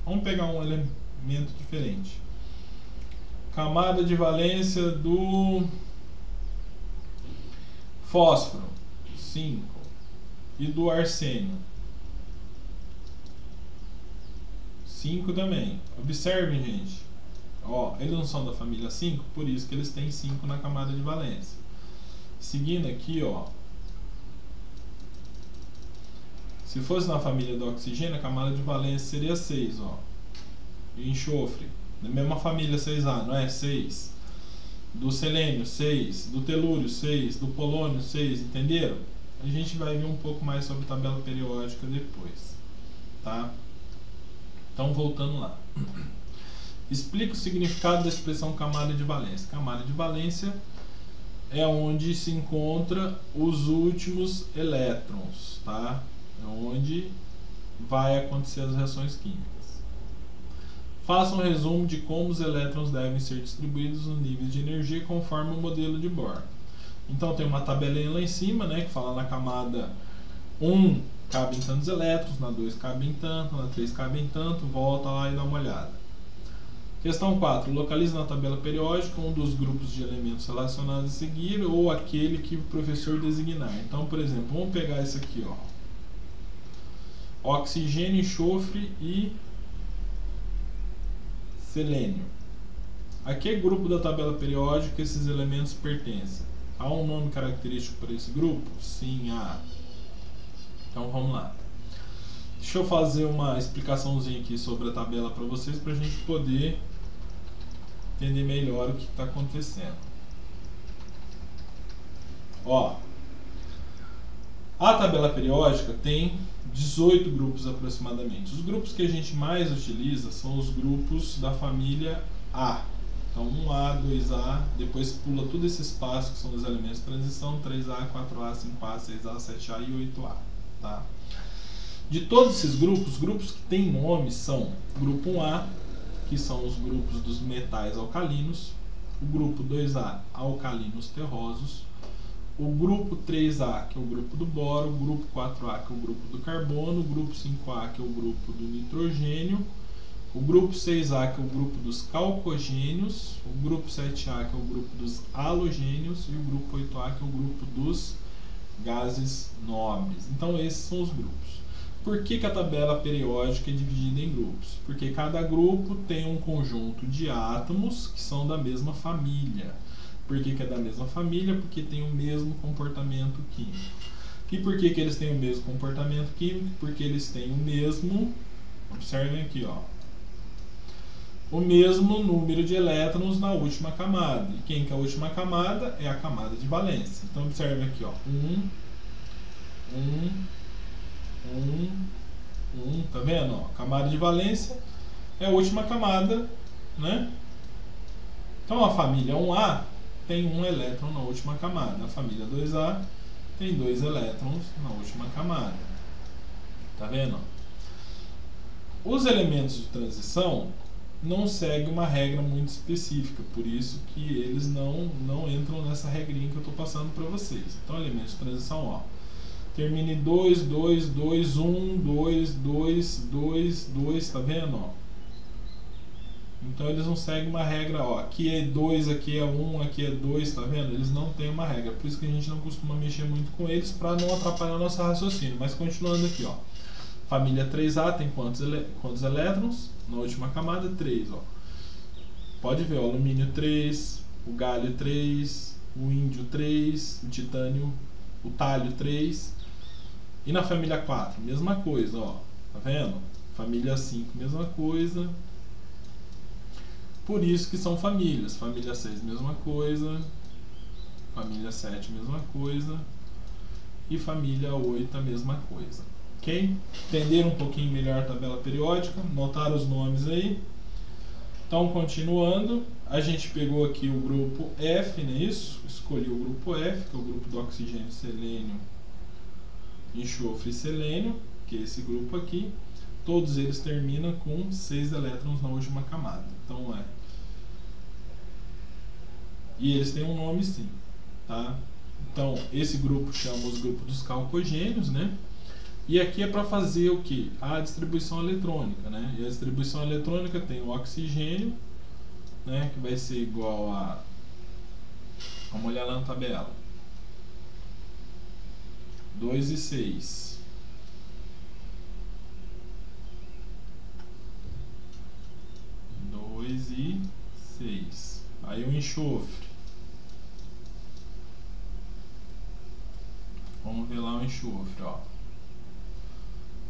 Vamos pegar um elemento diferente. Camada de valência do fósforo, 5. E do arsênio, 5 também. Observem, gente. Ó, eles não são da família 5, por isso que eles têm 5 na camada de valência. Seguindo aqui, ó. Se fosse na família do oxigênio, a camada de valência seria 6, ó. E enxofre, da mesma família 6A, não é? 6. Do selênio, 6. Do telúrio, 6. Do polônio, 6. Entenderam? A gente vai ver um pouco mais sobre tabela periódica depois, tá? Então, voltando lá. Explica o significado da expressão camada de valência. Camada de valência é onde se encontra os últimos elétrons, tá? É onde vai acontecer as reações químicas. Faça um resumo de como os elétrons devem ser distribuídos nos níveis de energia conforme o modelo de Bohr. Então tem uma tabelinha lá em cima, né, que fala na camada 1 cabe em tantos elétrons, na 2 cabe em tanto, na 3 cabe em tanto, volta lá e dá uma olhada. Questão 4. Localize na tabela periódica um dos grupos de elementos relacionados a seguir ou aquele que o professor designar. Então, por exemplo, vamos pegar esse aqui, ó. Oxigênio, enxofre e selênio. A que grupo da tabela periódica esses elementos pertencem? Há um nome característico para esse grupo? Sim, há. Então vamos lá. Deixa eu fazer uma explicaçãozinha aqui sobre a tabela para vocês, para a gente poder entender melhor o que está acontecendo. Ó, a tabela periódica tem 18 grupos aproximadamente. Os grupos que a gente mais utiliza são os grupos da família A. Então 1A, 2A, depois pula todo esse espaço que são os elementos de transição, 3A, 4A, 5A, 6A, 7A e 8A. Tá? De todos esses grupos, os grupos que têm nome são o grupo 1A, que são os grupos dos metais alcalinos, o grupo 2A, alcalinos terrosos, o grupo 3A, que é o grupo do boro, o grupo 4A, que é o grupo do carbono, o grupo 5A, que é o grupo do nitrogênio, o grupo 6A, que é o grupo dos calcogênios, o grupo 7A, que é o grupo dos halogênios, e o grupo 8A, que é o grupo dos gases nobres. Então esses são os grupos. Por que a tabela periódica é dividida em grupos? Porque cada grupo tem um conjunto de átomos que são da mesma família. Por que é da mesma família? Porque tem o mesmo comportamento químico. E por que eles têm o mesmo comportamento químico? Porque eles têm o mesmo, observem aqui, ó, o mesmo número de elétrons na última camada. E quem que é a última camada? É a camada de valência. Então observe aqui, ó, 1, tá vendo? Ó, camada de valência é a última camada, né? Então a família 1A tem um elétron na última camada. A família 2A tem 2 elétrons na última camada. Tá vendo? Os elementos de transição não seguem uma regra muito específica, por isso que eles não entram nessa regrinha que eu estou passando para vocês. Então, elementos de transição, ó, termina em 2, 2, 2, 1, 2, 2, 2, 2, tá vendo? Ó? Então eles não seguem uma regra, ó, aqui é 2, aqui é 1, aqui é 2, tá vendo? Eles não têm uma regra, por isso que a gente não costuma mexer muito com eles para não atrapalhar nosso raciocínio. Mas continuando aqui, ó, família 3A tem quantos elétrons? Na última camada, 3, ó. Pode ver, o alumínio 3, o galho 3, o índio 3, o titânio, o talho 3. E na família 4, mesma coisa, ó. Tá vendo? Família 5, mesma coisa. Por isso que são famílias. Família 6, mesma coisa. Família 7, mesma coisa. E família 8, a mesma coisa. Ok? Entenderam um pouquinho melhor a tabela periódica? Notaram os nomes aí? Então, continuando, a gente pegou aqui o grupo F, não é isso? Escolhi o grupo F, que é o grupo do oxigênio, selênio, enxofre e selênio, que é esse grupo aqui. Todos eles terminam com 6 elétrons na última camada. Então, e eles têm um nome sim, tá? Então, esse grupo chama os grupos dos calcogênios, né? E aqui é para fazer o que? A distribuição eletrônica, né? E a distribuição eletrônica tem o oxigênio, né? Que vai ser igual a... Vamos olhar lá na tabela. 2 e 6. 2 e 6. Aí o enxofre. Vamos ver lá o enxofre, ó.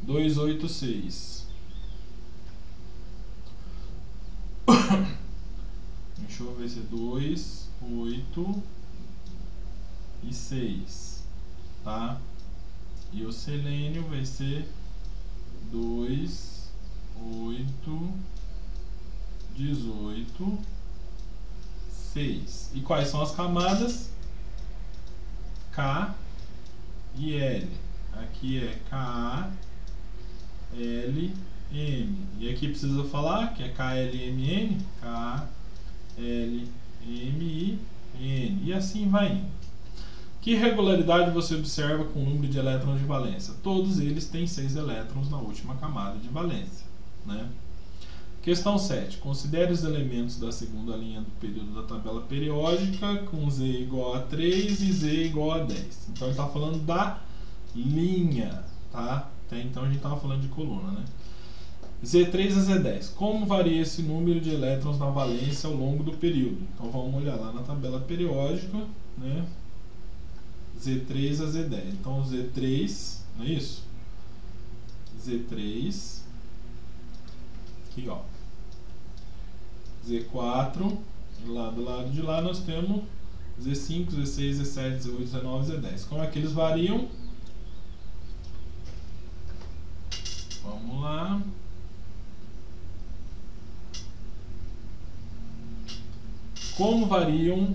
2, 8, 6. O enxofre vai ser 2, 8 e 6, tá? E o selênio vai ser 2, 8, 18, 6. E quais são as camadas? K e L. Aqui é Ka, L, M. E aqui precisa falar que é KLMN, K, L, M, I, N. E assim vai indo. Que regularidade você observa com o número de elétrons de valência? Todos eles têm 6 elétrons na última camada de valência, né? Questão 7. Considere os elementos da segunda linha do período da tabela periódica com Z igual a 3 e Z igual a 10. Então ele está falando da linha, tá? Até então a gente estava falando de coluna, né? Z3 a Z10. Como varia esse número de elétrons na valência ao longo do período? Então vamos olhar lá na tabela periódica, né? Z3 a Z10. Então Z3, não é isso? Z3, aqui ó. Z4, lá do lado de lá nós temos Z5, Z6, Z7, Z8, Z9, Z10. Como é que eles variam? Vamos lá. Como variam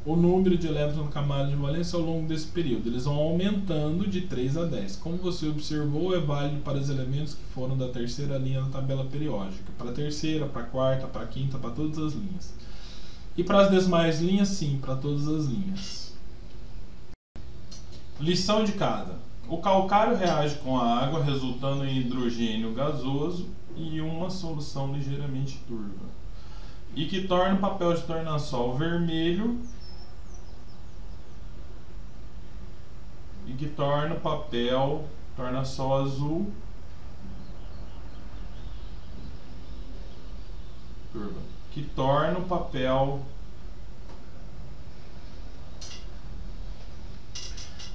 o número de elétrons no camada de valência ao longo desse período. Eles vão aumentando de 3 a 10. Como você observou, é válido para os elementos que foram da terceira linha da tabela periódica. Para a terceira, para a quarta, para a quinta, para todas as linhas. E para as demais linhas, sim, para todas as linhas. Lição de casa. O calcário reage com a água, resultando em hidrogênio gasoso e uma solução ligeiramente turva, e que torna o papel de tornassol vermelho e que torna o papel tornassol azul turva, que torna o papel.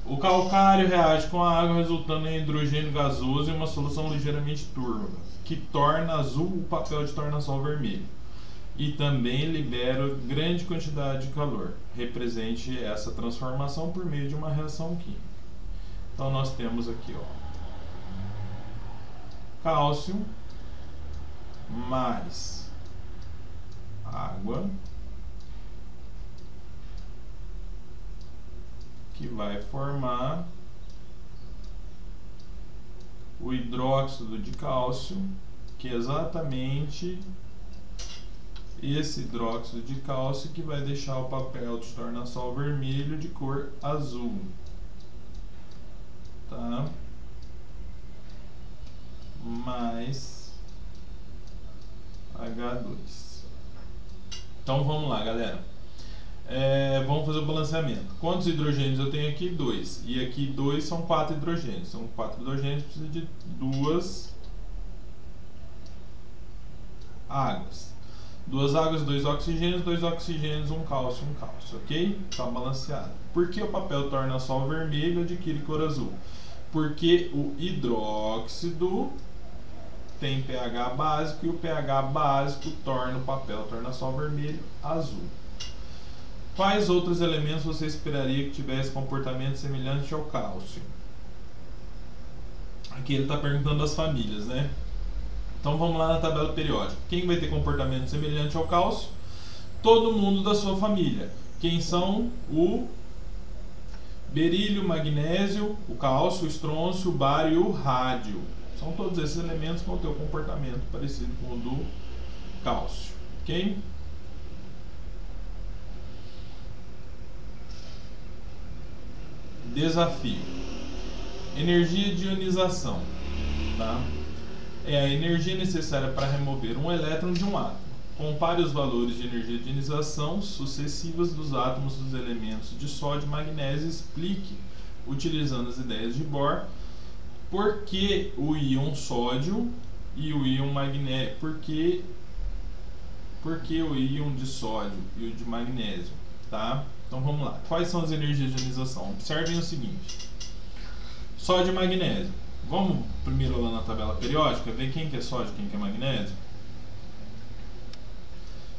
O calcário reage com a água, resultando em hidrogênio gasoso e uma solução ligeiramente turva, que torna azul o papel de tornassol vermelho. E também libera grande quantidade de calor. Represente essa transformação por meio de uma reação química. Então nós temos aqui, ó, cálcio mais água, que vai formar o hidróxido de cálcio, que é exatamente esse hidróxido de cálcio que vai deixar o papel de tornassol vermelho de cor azul, tá? Mais H2. Então vamos lá, galera. Vamos fazer o balanceamento. Quantos hidrogênios eu tenho aqui? 2. E aqui 2 são 4 hidrogênios. São 4 hidrogênios, precisa de 2 águas. 2 águas, 2 oxigênios, 2 oxigênios, 1 cálcio, 1 cálcio, ok? Está balanceado. Por que o papel tornassol vermelho adquire cor azul? Porque o hidróxido tem pH básico e o pH básico torna o papel tornassol vermelho azul. Quais outros elementos você esperaria que tivesse comportamento semelhante ao cálcio? Aqui ele está perguntando das famílias, né? Então vamos lá na tabela periódica. Quem vai ter comportamento semelhante ao cálcio? Todo mundo da sua família. Quem são? O berílio, o magnésio, o cálcio, o estrôncio, o bário e o rádio. São todos esses elementos que vão ter um comportamento parecido com o do cálcio, ok? Desafio. Energia de ionização, tá? É a energia necessária para remover um elétron de um átomo. Compare os valores de energia de ionização sucessivas dos átomos dos elementos de sódio e magnésio e explique, utilizando as ideias de Bohr, por que o íon sódio e o íon magnésio, por que o íon de sódio e o de magnésio, tá? Então vamos lá. Quais são as energias de ionização? Observem o seguinte: sódio e magnésio. Vamos primeiro lá na tabela periódica ver quem que é sódio e quem que é magnésio.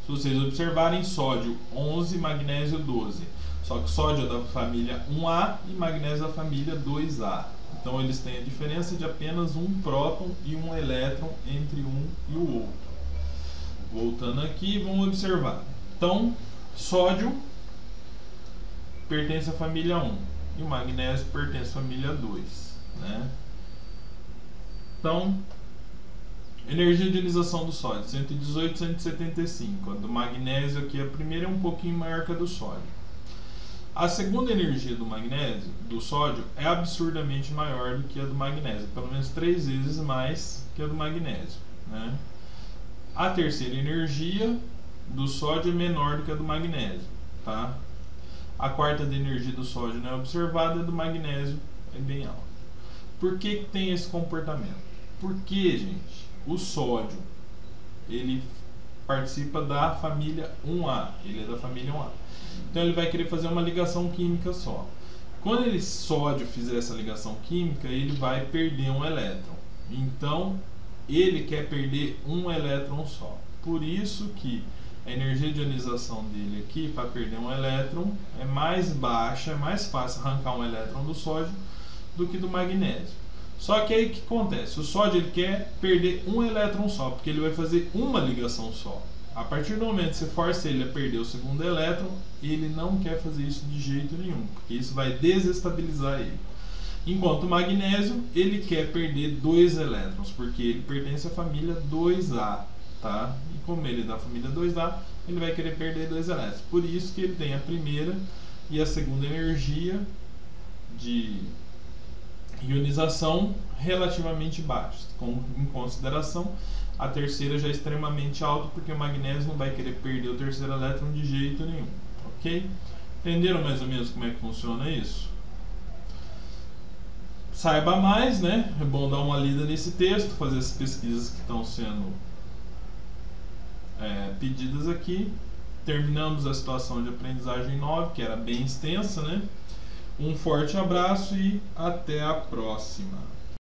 Se vocês observarem, sódio 11, magnésio 12. Só que sódio é da família 1A e magnésio da família 2A. Então eles têm a diferença de apenas um próton e um elétron entre um e o outro. Voltando aqui, vamos observar. Então, sódio pertence à família 1 e o magnésio pertence à família 2, né? Então, energia de ionização do sódio, 118, 175. A do magnésio aqui, a primeira é um pouquinho maior que a do sódio. A segunda energia do magnésio, do sódio, é absurdamente maior do que a do magnésio, pelo menos 3 vezes mais que a do magnésio, né? A terceira energia do sódio é menor do que a do magnésio, tá? A quarta de energia do sódio não é observada, a do magnésio é bem alta. Por que tem esse comportamento? Porque, gente, o sódio, ele participa da família 1A, ele é da família 1A. Então ele vai querer fazer uma ligação química só. Quando ele sódio fizer essa ligação química, ele vai perder um elétron. Então ele quer perder um elétron só. Por isso que a energia de ionização dele aqui, para perder um elétron, é mais baixa, é mais fácil arrancar um elétron do sódio do que do magnésio. Só que aí o que acontece? O sódio ele quer perder um elétron só, porque ele vai fazer uma ligação só. A partir do momento que você força ele a perder o segundo elétron, ele não quer fazer isso de jeito nenhum, porque isso vai desestabilizar ele. Enquanto o magnésio, ele quer perder 2 elétrons, porque ele pertence à família 2A, tá? E como ele é da família 2A, ele vai querer perder 2 elétrons. Por isso que ele tem a primeira e a segunda energia de ionização relativamente baixas, em consideração a terceira já é extremamente alta, porque o magnésio não vai querer perder o terceiro elétron de jeito nenhum, ok? Entenderam mais ou menos como é que funciona isso? Saiba mais, né? É bom dar uma lida nesse texto, fazer as pesquisas que estão sendo pedidas aqui. Terminamos a situação de aprendizagem 9, que era bem extensa, né? Um forte abraço e até a próxima!